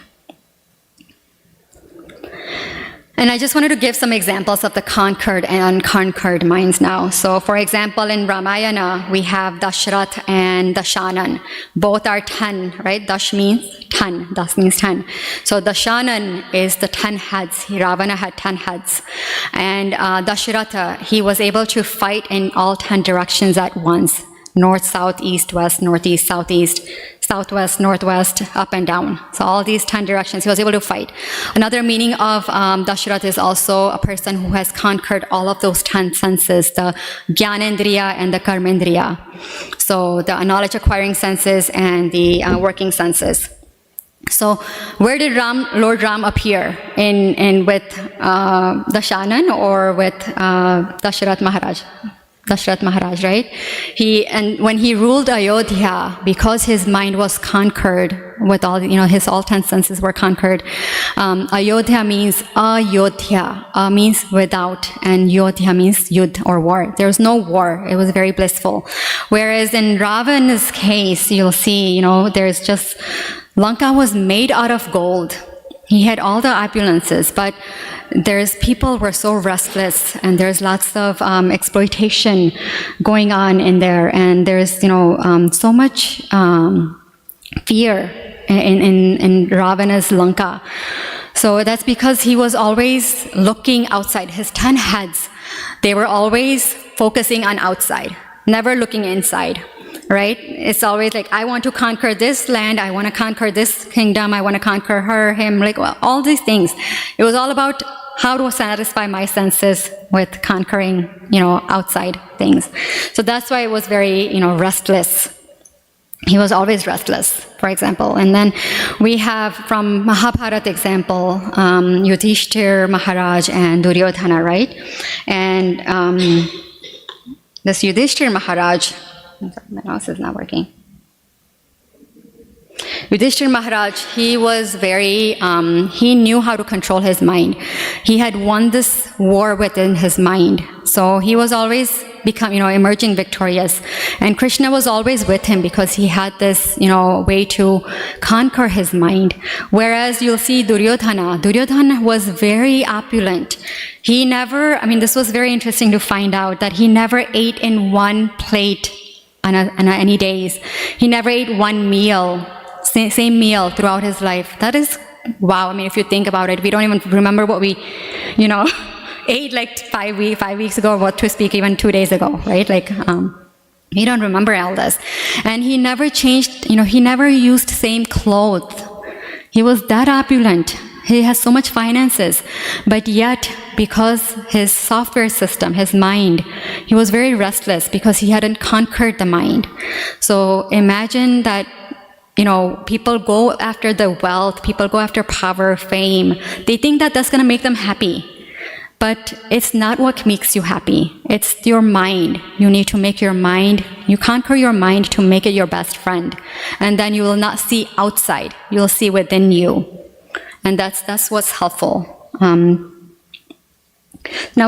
Speaker 6: And I just wanted to give some examples of the conquered and unconquered minds now. So for example, in Ramayana, we have Dashrath and Dashanan. Both are 10, right? Dash means 10. Das means 10. So Dashanan is the 10 heads. Ravana had 10 heads. And Dashratha, he was able to fight in all 10 directions at once. North, south, east, west, northeast, southeast, southwest, northwest, up and down. So all these 10 directions, he was able to fight. Another meaning of Dashrath is also a person who has conquered all of those 10 senses, the Gyanendriya and the Karmendriya. So the knowledge acquiring senses and the working senses. So where did Lord Ram appear? In with Dashanan or with Dashrath Maharaj? Dashrath Maharaj, right? And when he ruled Ayodhya, because his mind was conquered with all, his all 10 senses were conquered. Ayodhya means Ayodhya. Means without, and Yodhya means yud or war. There was no war. It was very blissful. Whereas in Ravana's case, you'll see, there's just, Lanka was made out of gold. He had all the opulences, but people were so restless, and there's lots of exploitation going on in there, and there's so much fear in Ravana's Lanka. So that's because he was always looking outside. His 10 heads, they were always focusing on outside, never looking inside. Right? It's always like, I want to conquer this land, I want to conquer this kingdom, I want to conquer her, him, all these things. It was all about how to satisfy my senses with conquering, outside things. So that's why it was very, restless. He was always restless, for example. And then we have from Mahabharata example, Yudhishthir Maharaj and Duryodhana, right? And this Yudhishthir Maharaj, my mouse is not working. Yudhishthir Maharaj, he was very, he knew how to control his mind. He had won this war within his mind. So he was always emerging victorious. And Krishna was always with him because he had this, way to conquer his mind. Whereas you'll see Duryodhana was very opulent. He never, this was very interesting to find out that he never ate in one plate on any days. He never ate one meal, same meal throughout his life. That is, wow. If you think about it, we don't even remember what we, ate like 5 weeks ago, or what to speak even 2 days ago, right? We don't remember all this. And he never changed, he never used same clothes. He was that opulent. He has so much finances, but yet because his software system, his mind, he was very restless because he hadn't conquered the mind. So imagine that, people go after the wealth, people go after power, fame. They think that that's going to make them happy. But it's not what makes you happy. It's your mind. You need to make your mind, you conquer your mind to make it your best friend. And then you will not see outside. You'll see within you. And that's what's helpful. Now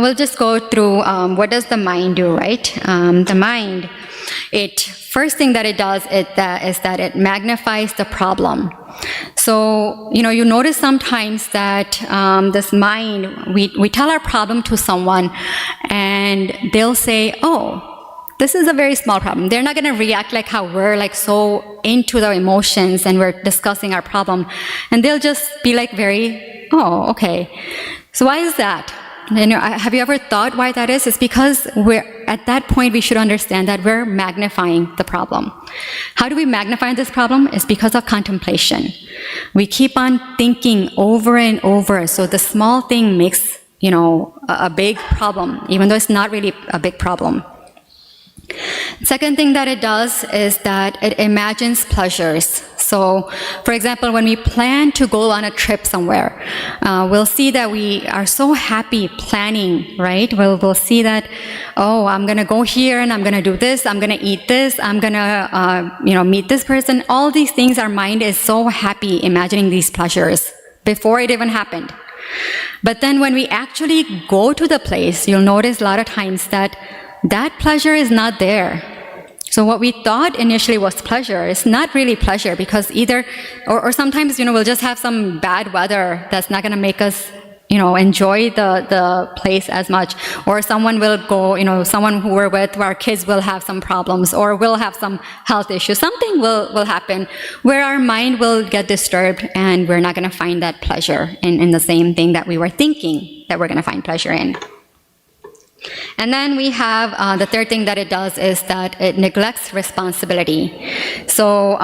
Speaker 6: we'll just go through what does the mind do, right? The mind, first thing that it does is that it magnifies the problem. So, you notice sometimes that this mind, we tell our problem to someone and they'll say, oh, this is a very small problem. They're not going to react like how we're so into the emotions and we're discussing our problem. And they'll just be very, oh, okay. So why is that? Have you ever thought why that is? It's because at that point we should understand that we're magnifying the problem. How do we magnify this problem? It's because of contemplation. We keep on thinking over and over. So the small thing makes a big problem, even though it's not really a big problem. Second thing that it does is that it imagines pleasures. So, for example, when we plan to go on a trip somewhere, we'll see that we are so happy planning, right? We'll see that, oh, I'm going to go here and I'm going to do this, I'm going to eat this, I'm going to, meet this person. All these things, our mind is so happy imagining these pleasures before it even happened. But then when we actually go to the place, you'll notice a lot of times that pleasure is not there. So what we thought initially was pleasure is not really pleasure, because either, or sometimes, we'll just have some bad weather that's not going to make us, enjoy the place as much. Or someone will go, someone who we're with, our kids will have some problems, or we'll have some health issues. Something will happen where our mind will get disturbed and we're not going to find that pleasure in the same thing that we were thinking that we're going to find pleasure in. And then we have the third thing that it does is that it neglects responsibility. So,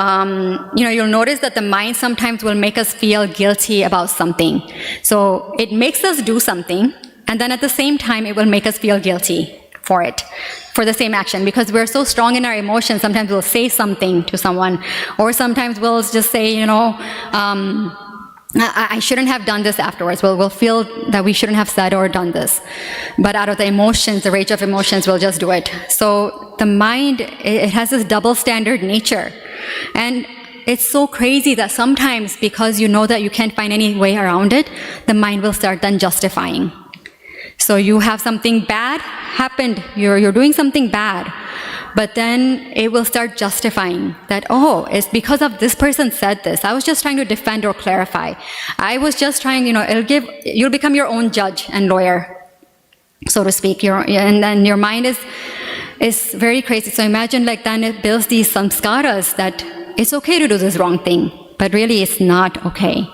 Speaker 6: you'll notice that the mind sometimes will make us feel guilty about something. So it makes us do something, and then at the same time, it will make us feel guilty for it, for the same action. Because we're so strong in our emotions, sometimes we'll say something to someone, or sometimes we'll just say, I shouldn't have done this afterwards. We'll feel that we shouldn't have said or done this. But out of the emotions, the rage of emotions, we'll just do it. So the mind, it has this double standard nature. And it's so crazy that sometimes, because you know that you can't find any way around it, the mind will start then justifying. So you have something bad happened, you're doing something bad, but then it will start justifying that, oh, it's because of this person said this. I was just trying to defend or clarify. I was just trying, you'll become your own judge and lawyer, so to speak. And then your mind is very crazy. So imagine then it builds these samskaras that it's okay to do this wrong thing, but really it's not okay.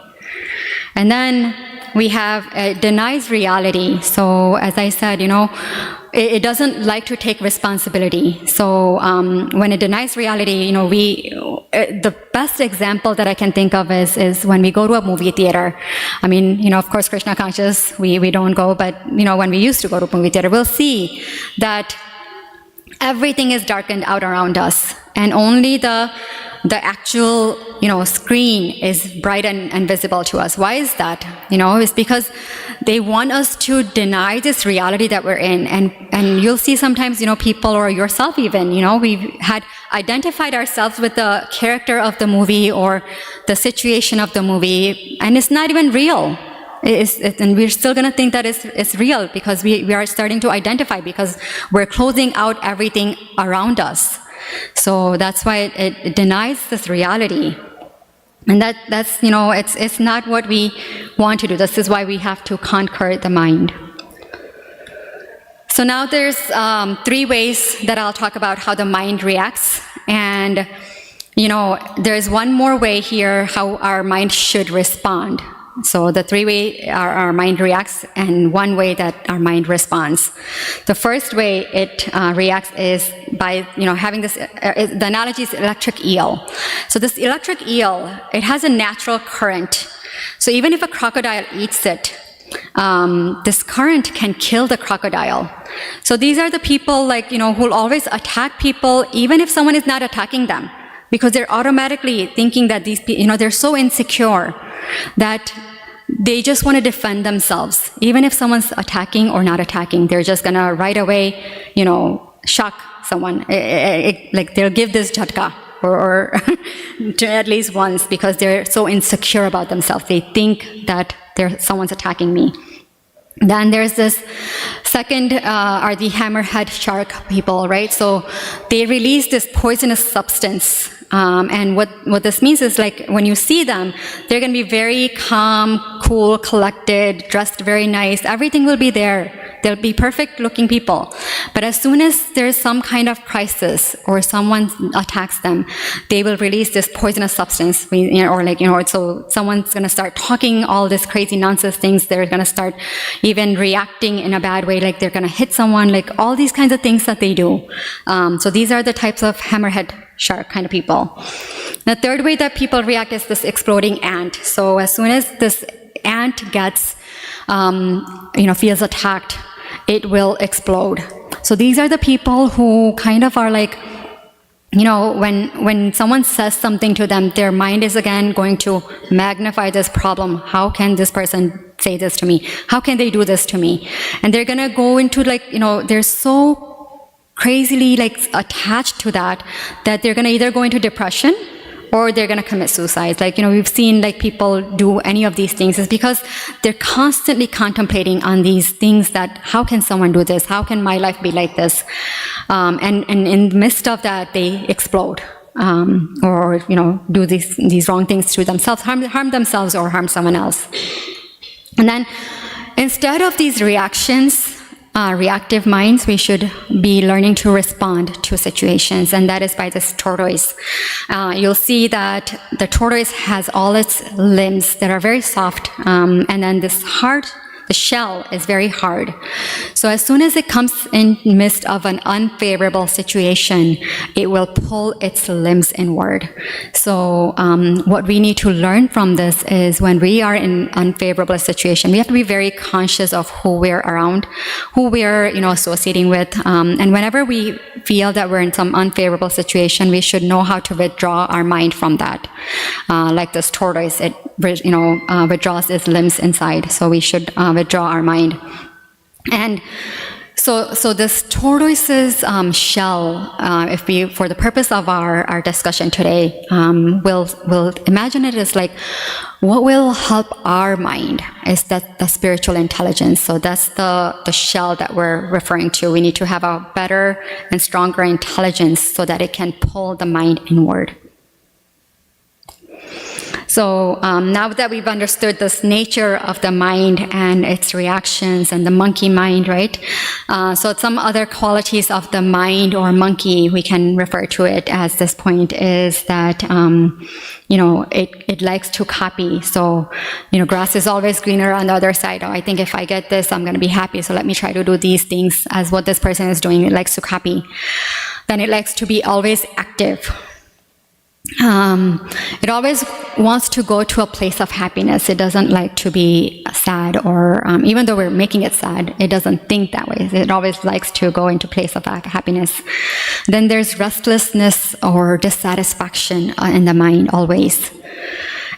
Speaker 6: And then we have denies reality. So as I said, it doesn't like to take responsibility. So when it denies reality, the best example that I can think of is when we go to a movie theater. I mean, of course, Krishna conscious, we don't go, but when we used to go to a movie theater, we'll see that everything is darkened out around us, and only the actual, screen is bright and visible to us. Why is that? It's because they want us to deny this reality that we're in. And you'll see sometimes, people or yourself even, we've had identified ourselves with the character of the movie or the situation of the movie, and it's not even real. And we're still going to think that it's real because we are starting to identify, because we're closing out everything around us. So that's why it denies this reality. And that's it's not what we want to do. This is why we have to conquer the mind. So now there's 3 ways that I'll talk about how the mind reacts. And, there's one more way here how our mind should respond. So the 3 ways our mind reacts, and 1 way that our mind responds. The first way it reacts is by, having this, the analogy is electric eel. So this electric eel, it has a natural current. So even if a crocodile eats it, this current can kill the crocodile. So these are the people who'll always attack people even if someone is not attacking them, because they're automatically thinking that these people, they're so insecure that they just want to defend themselves. Even if someone's attacking or not attacking, they're just gonna right away, shock someone. They'll give this jhatka or to at least once, because they're so insecure about themselves. They think that someone's attacking me. Then there's this second, are the hammerhead shark people, right? So they release this poisonous substance. And what this means is when you see them, they're going to be very calm, cool, collected, dressed very nice. Everything will be there. They'll be perfect looking people. But as soon as there's some kind of crisis or someone attacks them, they will release this poisonous substance, so someone's going to start talking all this crazy nonsense things. They're going to start even reacting in a bad way, they're going to hit someone, all these kinds of things that they do. So these are the types of hammerhead shark kind of people. The third way that people react is this exploding ant. So as soon as this ant gets, feels attacked, it will explode. So these are the people who kind of are like, when someone says something to them, their mind is again going to magnify this problem. How can this person say this to me? How can they do this to me? And they're going to go into they're so crazily attached to that they're going to either go into depression or they're going to commit suicide. We've seen people do any of these things is because they're constantly contemplating on these things that, how can someone do this? How can my life be like this? And in the midst of that, they explode. Or do these wrong things to themselves, harm themselves or harm someone else. And then instead of these reactive minds, we should be learning to respond to situations, and that is by this tortoise. You'll see that the tortoise has all its limbs that are very soft, and then the shell is very hard. So as soon as it comes in midst of an unfavorable situation, it will pull its limbs inward. So what we need to learn from this is when we are in unfavorable situation, we have to be very conscious of who we're around, who we're associating with, and whenever we feel that we're in some unfavorable situation, we should know how to withdraw our mind from that. Like this tortoise, it withdraws its limbs inside. So we should withdraw our mind. And so this tortoise's shell, for the purpose of our discussion today, we'll imagine it as what will help our mind is that the spiritual intelligence. So that's the shell that we're referring to. We need to have a better and stronger intelligence so that it can pull the mind inward. So now that we've understood this nature of the mind and its reactions and the monkey mind, right? So some other qualities of the mind or monkey, we can refer to it as this point, is that, it likes to copy. So, grass is always greener on the other side. Oh, I think if I get this, I'm going to be happy. So let me try to do these things as what this person is doing. It likes to copy. Then it likes to be always active. It always wants to go to a place of happiness. It doesn't like to be sad, or even though we're making it sad, it doesn't think that way. It always likes to go into a place of happiness. Then there's restlessness or dissatisfaction in the mind always.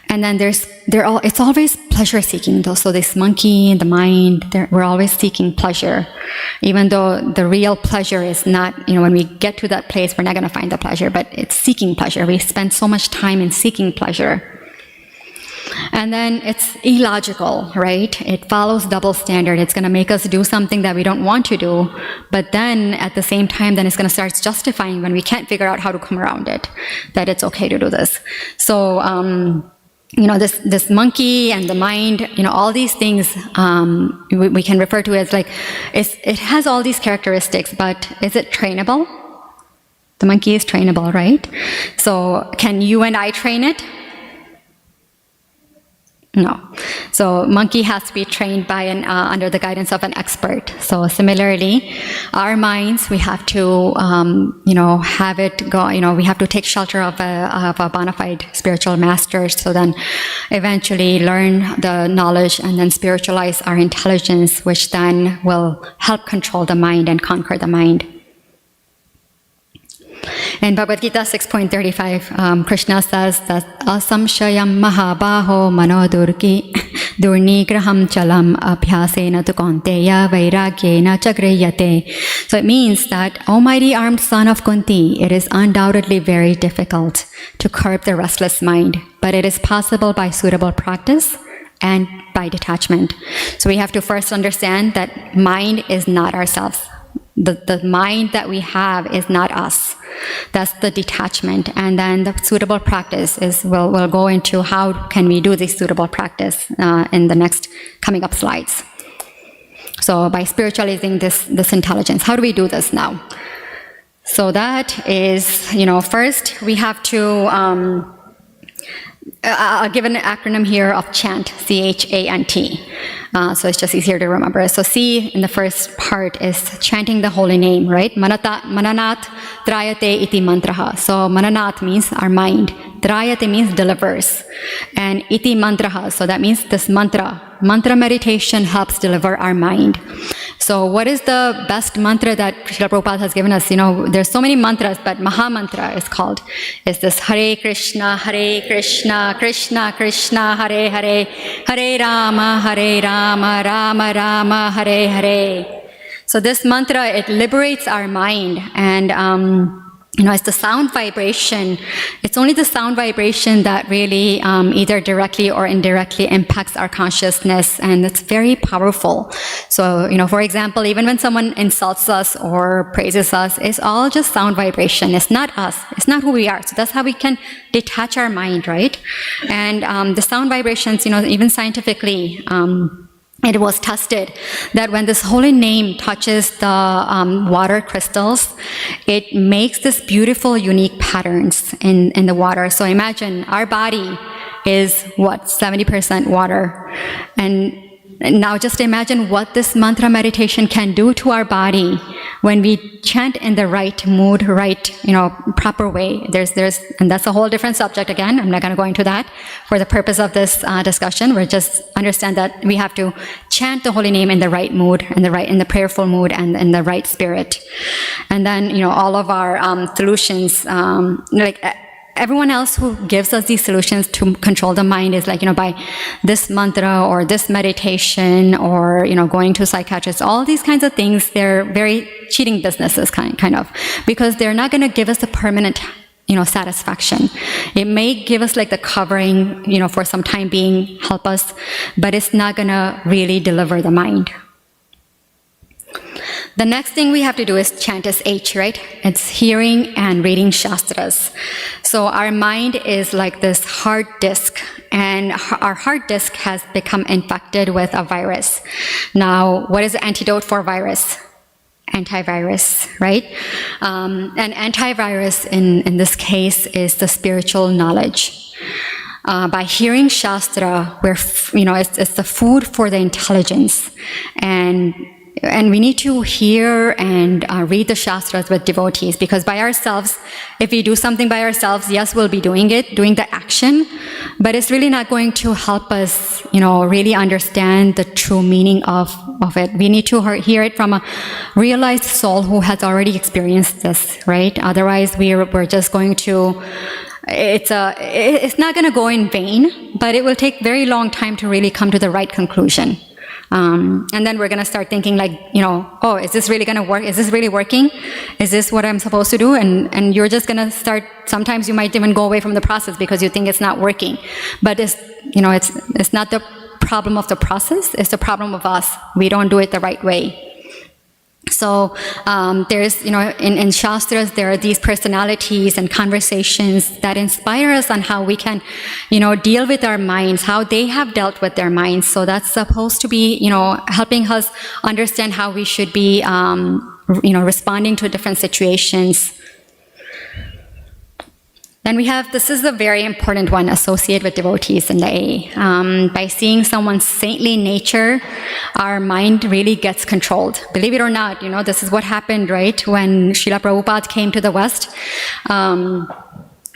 Speaker 6: And then it's always pleasure seeking though. So this monkey, the mind, we're always seeking pleasure. Even though the real pleasure is not, when we get to that place, we're not going to find the pleasure, but it's seeking pleasure. We spend so much time in seeking pleasure. And then it's illogical, right? It follows double standard. It's going to make us do something that we don't want to do, but then at the same time, then it's going to start justifying when we can't figure out how to come around it, that it's okay to do this. So, this monkey and the mind, all these things we can refer to as it has all these characteristics, but is it trainable? The monkey is trainable, right? So can you and I train it? No. So monkey has to be trained by under the guidance of an expert. So similarly, our minds, we have to, have it go, we have to take shelter of a bona fide spiritual master. So then eventually learn the knowledge and then spiritualize our intelligence, which then will help control the mind and conquer the mind. In Bhagavad Gita 6.35, Krishna says that asamshayam mahabaho manodurki durnigraham chalam abhyasena tu kaunteya vairagyena chagriyate. So it means that, O mighty armed son of Kunti, it is undoubtedly very difficult to curb the restless mind, but it is possible by suitable practice and by detachment. So we have to first understand that mind is not ourselves. The mind that we have is not us. That's the detachment. And then the suitable practice is, we'll go into how can we do this suitable practice in the next coming up slides. So by spiritualizing this intelligence, how do we do this now? So that is, first we have to, I'll give an acronym here of CHANT, C-H-A-N-T. So it's just easier to remember. So C in the first part is chanting the holy name, right? Mananat trayate iti mantraha. So mananat means our mind. Trayate means delivers. And iti mantraha, so that means this mantra. Mantra meditation helps deliver our mind. So what is the best mantra that Srila Prabhupada has given us? There's so many mantras, but Maha Mantra is called. It's this Hare Krishna, Krishna Krishna, Hare Hare, Hare Rama, Rama Rama, Hare Hare. So this mantra, it liberates our mind, and it's the sound vibration. It's only the sound vibration that really either directly or indirectly impacts our consciousness, and it's very powerful. So, for example, even when someone insults us or praises us, it's all just sound vibration. It's not us. It's not who we are. So that's how we can detach our mind, right? And the sound vibrations, even scientifically, it was tested that when this holy name touches the water crystals, it makes this beautiful, unique patterns in the water. So imagine our body is 70% water. And now just imagine what this mantra meditation can do to our body when we chant in the right mood, right, proper way. And that's a whole different subject again. I'm not going to go into that for the purpose of this discussion. We're just understand that we have to chant the holy name in the right mood, in the prayerful mood, and in the right spirit. And then, all of our solutions, everyone else who gives us these solutions to control the mind is by this mantra or this meditation or, going to psychiatrists, all these kinds of things. They're very cheating businesses kind of, because they're not going to give us the permanent, satisfaction. It may give us the covering, for some time being, help us, but it's not going to really deliver the mind. The next thing we have to do is chant as H, right? It's hearing and reading Shastras. So our mind is like this hard disk, and our hard disk has become infected with a virus. Now, what is the antidote for virus? Antivirus, right? And antivirus in this case is the spiritual knowledge. By hearing Shastra, it's the food for the intelligence, and we need to hear and read the Shastras with devotees, because by ourselves, if we do something by ourselves, yes, we'll be doing the action, but it's really not going to help us, really understand the true meaning of it. We need to hear it from a realized soul who has already experienced this, right? Otherwise, we're just going to... It's not going to go in vain, but it will take very long time to really come to the right conclusion. And then we're going to start thinking is this really going to work? Is this really working? Is this what I'm supposed to do? And you're just going to start, sometimes you might even go away from the process because you think it's not working. But it's not the problem of the process, it's the problem of us. We don't do it the right way. So there's, in Shastras, there are these personalities and conversations that inspire us on how we can, deal with our minds, how they have dealt with their minds. So that's supposed to be, helping us understand how we should be, responding to different situations. Then we have, this is a very important one, associate with devotees in the AA. By seeing someone's saintly nature, our mind really gets controlled. Believe it or not, this is what happened, right? When Srila Prabhupada came to the West,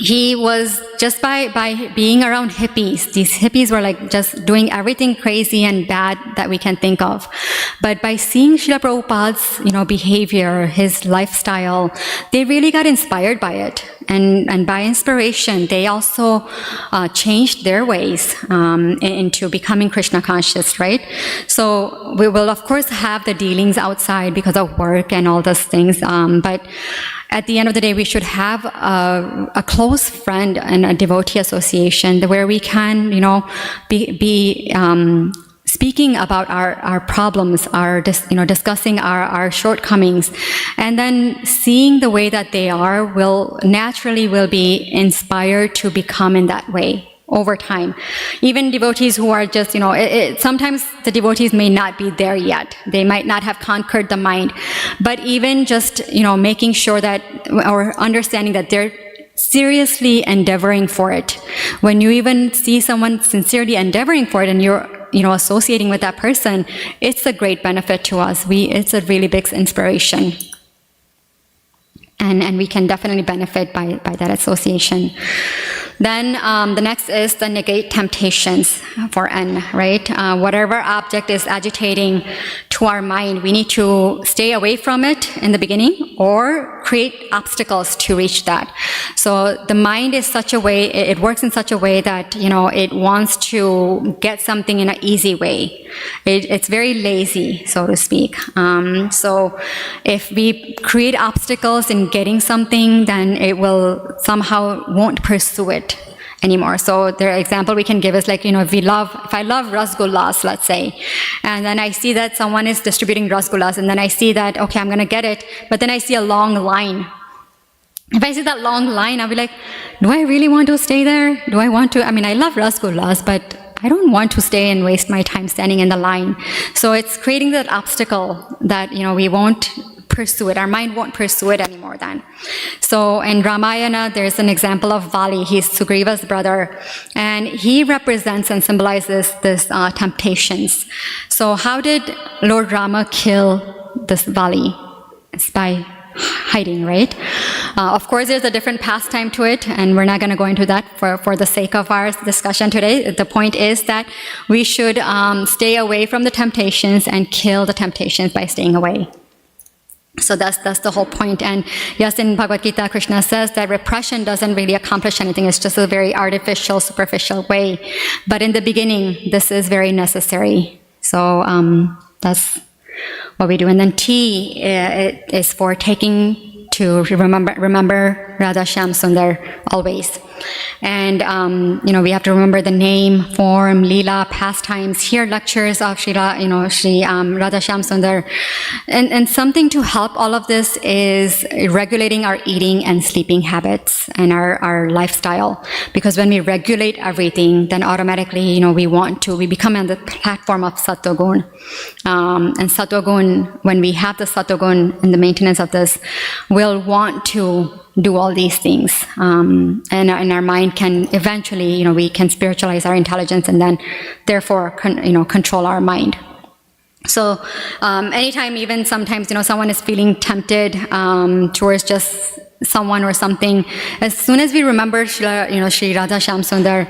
Speaker 6: he was just by being around hippies. These hippies were just doing everything crazy and bad that we can think of. But by seeing Srila Prabhupada's, behavior, his lifestyle, they really got inspired by it. And by inspiration, they also changed their ways into becoming Krishna conscious, right? So we will, of course, have the dealings outside because of work and all those things. But at the end of the day, we should have a close friend and a devotee association where we can, be speaking about our problems, discussing our shortcomings, and then seeing the way that they are will be inspired to become in that way over time. Even devotees who are just, sometimes the devotees may not be there yet. They might not have conquered the mind, but even just, making sure that, or understanding that they're seriously endeavoring for it. When you even see someone sincerely endeavoring for it and you're, associating with that person, it's a great benefit to us. It's a really big inspiration. And we can definitely benefit by that association. Then the next is the negate temptations for N, right? Whatever object is agitating to our mind, we need to stay away from it in the beginning or create obstacles to reach that. So the mind is such a way, it works in such a way that, it wants to get something in an easy way. It's very lazy, so to speak. So if we create obstacles in getting something, then it will somehow won't pursue it anymore. So the example we can give is like, if I love rasgullas, let's say, and then I see that someone is distributing rasgullas, and then I see that, okay, I'm going to get it, but then I see a long line. If I see that long line, I'll be like, do I really want to stay there? Do I want to? I love rasgullas, but I don't want to stay and waste my time standing in the line. So it's creating that obstacle that, we won't pursue it. Our mind won't pursue it anymore then. So in Ramayana, there's an example of Vali. He's Sugriva's brother. And he represents and symbolizes this temptations. So how did Lord Rama kill this Vali? It's by hiding, right? Of course, there's a different pastime to it, and we're not going to go into that for the sake of our discussion today. The point is that we should stay away from the temptations and kill the temptations by staying away. So that's the whole point. And yes, in Bhagavad Gita, Krishna says that repression doesn't really accomplish anything. It's just a very artificial, superficial way. But in the beginning, this is very necessary. So that's what we do. And then T is for taking to remember Radha Syamasundar always. And, we have to remember the name, form, Lila, pastimes, hear lectures of Shri Radha Syamasundar. And something to help all of this is regulating our eating and sleeping habits and our lifestyle. Because when we regulate everything, then automatically, we become on the platform of Sattva-gun. And Sattva-gun, when we have the Sattva-gun and the maintenance of this, we'll want to do all these things, and our mind can eventually, we can spiritualize our intelligence and then therefore, control our mind. So anytime, even sometimes, someone is feeling tempted towards just someone or something, as soon as we remember, Sri Radha Syamasundar,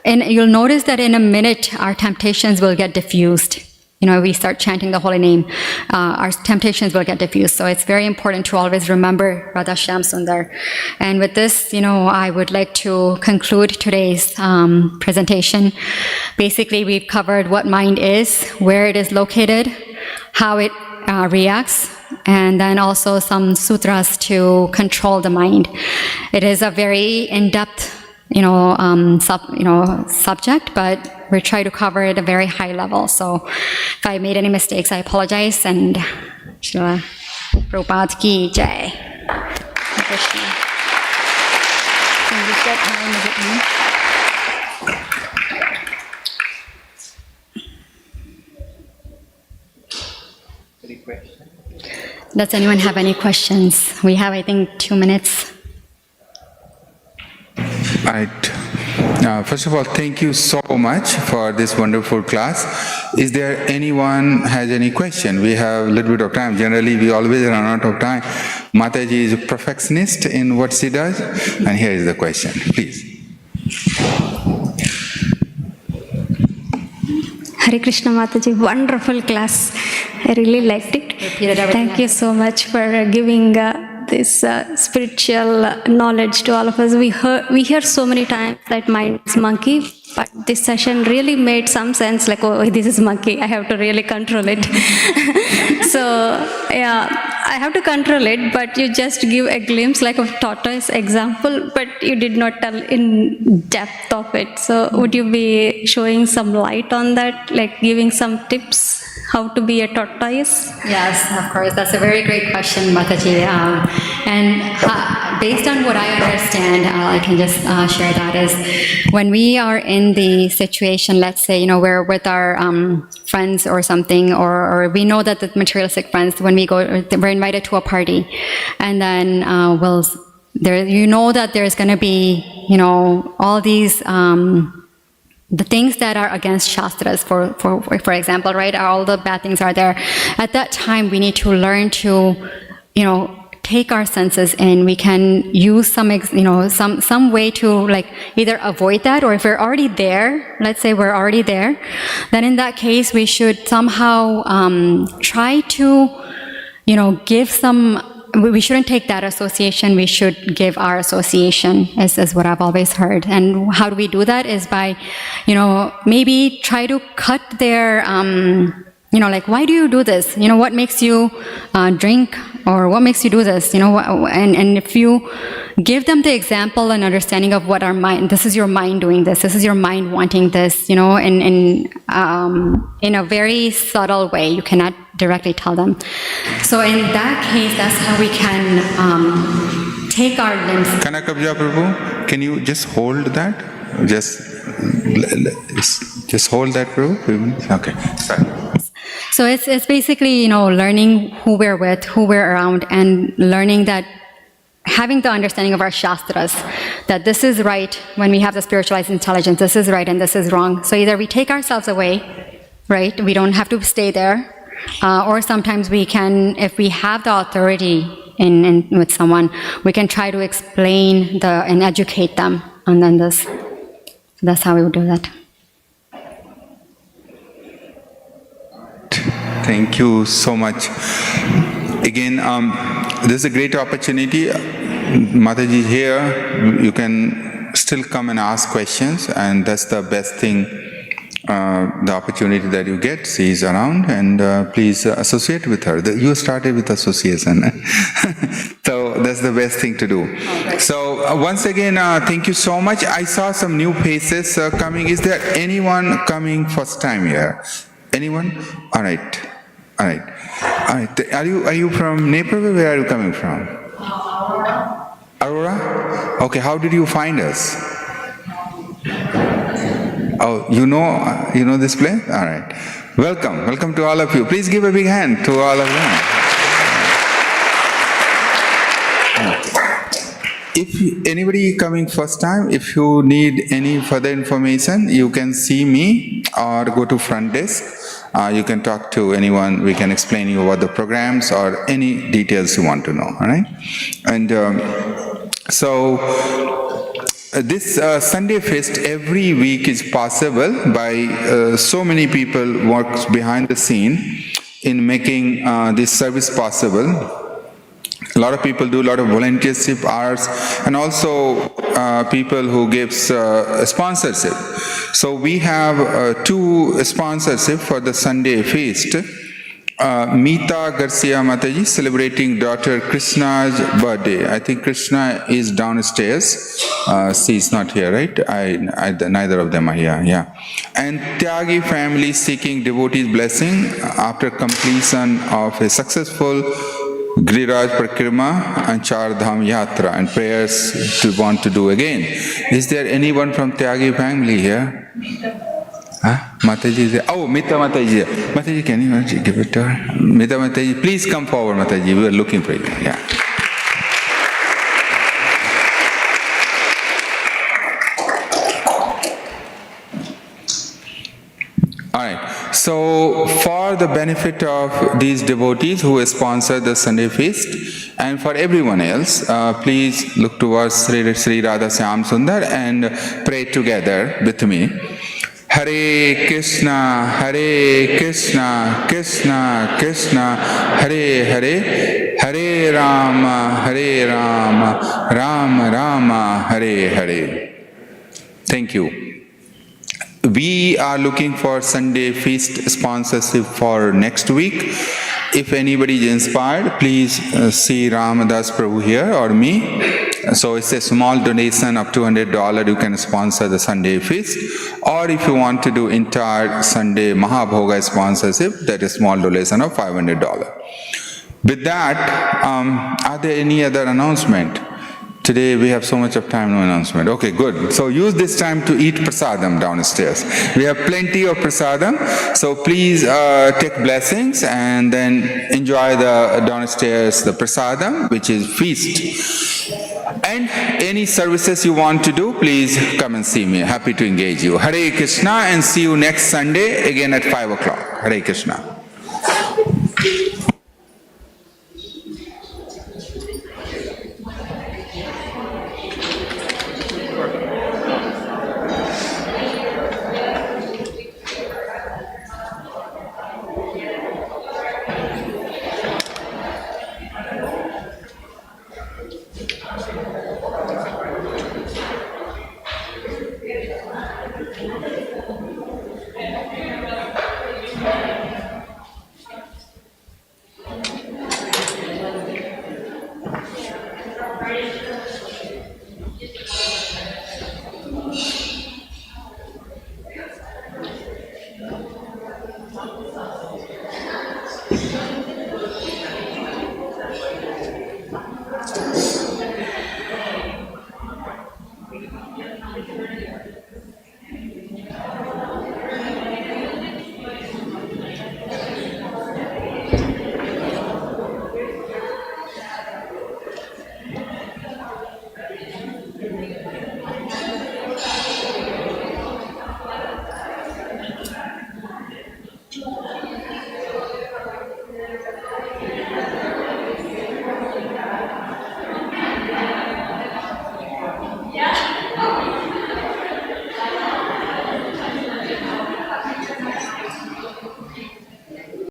Speaker 6: and you'll notice that in a minute, our temptations will get diffused. We start chanting the holy name, our temptations will get diffused. So it's very important to always remember Radha Syamasundar. And with this, I would like to conclude today's presentation. Basically, we've covered what mind is, where it is located, how it reacts, and then also some sutras to control the mind. It is a very in-depth subject, but we try to cover it at a very high level. So if I made any mistakes, I apologize. And Srila Prabhupada ki jai. Hare Krishna. Can we get time? Is it on? Any questions? Does anyone have any questions? We have, I think, 2 minutes.
Speaker 4: Right. First of all, thank you so much for this wonderful class. Is there anyone has any question? We have a little bit of time. Generally, we always run out of time. Mathaji is a perfectionist in what she does. And here is the question, please.
Speaker 7: Hare Krishna Mataji, wonderful class. I really liked it. Thank you so much for giving this spiritual knowledge to all of us. We hear so many times that mind is monkey, but this session really made some sense, like, oh, this is monkey, I have to really control it. So, yeah, I have to control it, but you just give a glimpse, like a tortoise example, but you did not tell in depth of it. So, would you be showing some light on that, like giving some tips how to be a tortoise?
Speaker 6: Yes, of course. That's a very great question, Mataji. Based on what I understand, I can just share that is when we are in the situation, let's say, we're with our friends or something, or we know that the materialistic friends, when we're invited to a party, and then that there's going to be, all these the things that are against Shastras, for example, right? All the bad things are there. At that time, we need to learn to, take our senses in. We can use some way to like either avoid that, or if we're already there, let's say we're already there, then in that case we should somehow try to, give some. We shouldn't take that association, we should give our association, is what I've always heard. And how do we do that is by, maybe try to cut their, like, why do you do this? What makes you drink, or what makes you do this? And if you give them the example and understanding of what our mind, this is your mind doing this is your mind wanting this, in a very subtle way. You cannot directly tell them. So in that case, that's how we can take our limbs.
Speaker 4: Kanakabja Prabhu, can you just hold that? Just hold that, Prabhu. Okay, sorry.
Speaker 6: So it's basically, learning who we're with, who we're around, and learning that, having the understanding of our shastras, that this is right when we have the spiritualized intelligence, this is right and this is wrong. So either we take ourselves away, right? We don't have to stay there. Or sometimes we can, if we have the authority in with someone, we can try to explain and educate them. And then that's how we would do that.
Speaker 4: Thank you so much. Again, this is a great opportunity. Mataji here, you can still come and ask questions, and that's the best thing, the opportunity that you get. She is around, and please associate with her. You started with association. So that's the best thing to do. So once again, thank you so much. I saw some new faces coming. Is there anyone coming first time here? Anyone? All right. Are you from Naperville? Where are you coming from? Aurora? Okay, how did you find us? Oh, you know this place? All right. Welcome to all of you. Please give a big hand to all of them. If anybody coming first time, if you need any further information, you can see me or go to front desk. You can talk to anyone. We can explain you about the programs or any details you want to know. All right. And so this Sunday Fest every week is possible by so many people works behind the scene in making this service possible. A lot of people do a lot of volunteership hours, and also people who gives sponsorship. So we have 2 sponsorship for the Sunday feast. Meeta Garcia Mathaji celebrating daughter Krishna's birthday. I think Krishna is downstairs. She is not here, right? Neither of them are here. Yeah. And Tyagi family seeking devotees' blessing after completion of a successful Giriraj Parikrama and Char Dham Yatra, and prayers to want to do again. Is there anyone from Tyagi family here? Mataji is there. Oh, Mita Mataji. Mataji, can you give it to her? Mita Mataji, please come forward, Mataji. We are looking for you. Yeah. Alright, so for the benefit of these devotees who sponsor the Sunday feast, and for everyone else, please look towards Sri Radha Syamasundar and pray together with me. Hare Krishna, Krishna Krishna, Hare Hare, Hare Rama, Rama Rama, Hare Hare. Thank you. We are looking for Sunday feast sponsorship for next week. If anybody is inspired, please see Ramadas Prabhu here or me. So it's a small donation of $200. You can sponsor the Sunday feast. Or if you want to do entire Sunday Mahabhoga sponsorship, that is small donation of $500. With that, are there any other announcement? Today we have so much of time, no announcement. Okay, good. So use this time to eat prasadam downstairs. We have plenty of prasadam. So please take blessings and then enjoy the downstairs, the prasadam, which is feast. And any services you want to do, please come and see me. Happy to engage you. Hare Krishna, and see you next Sunday again at 5 o'clock. Hare Krishna.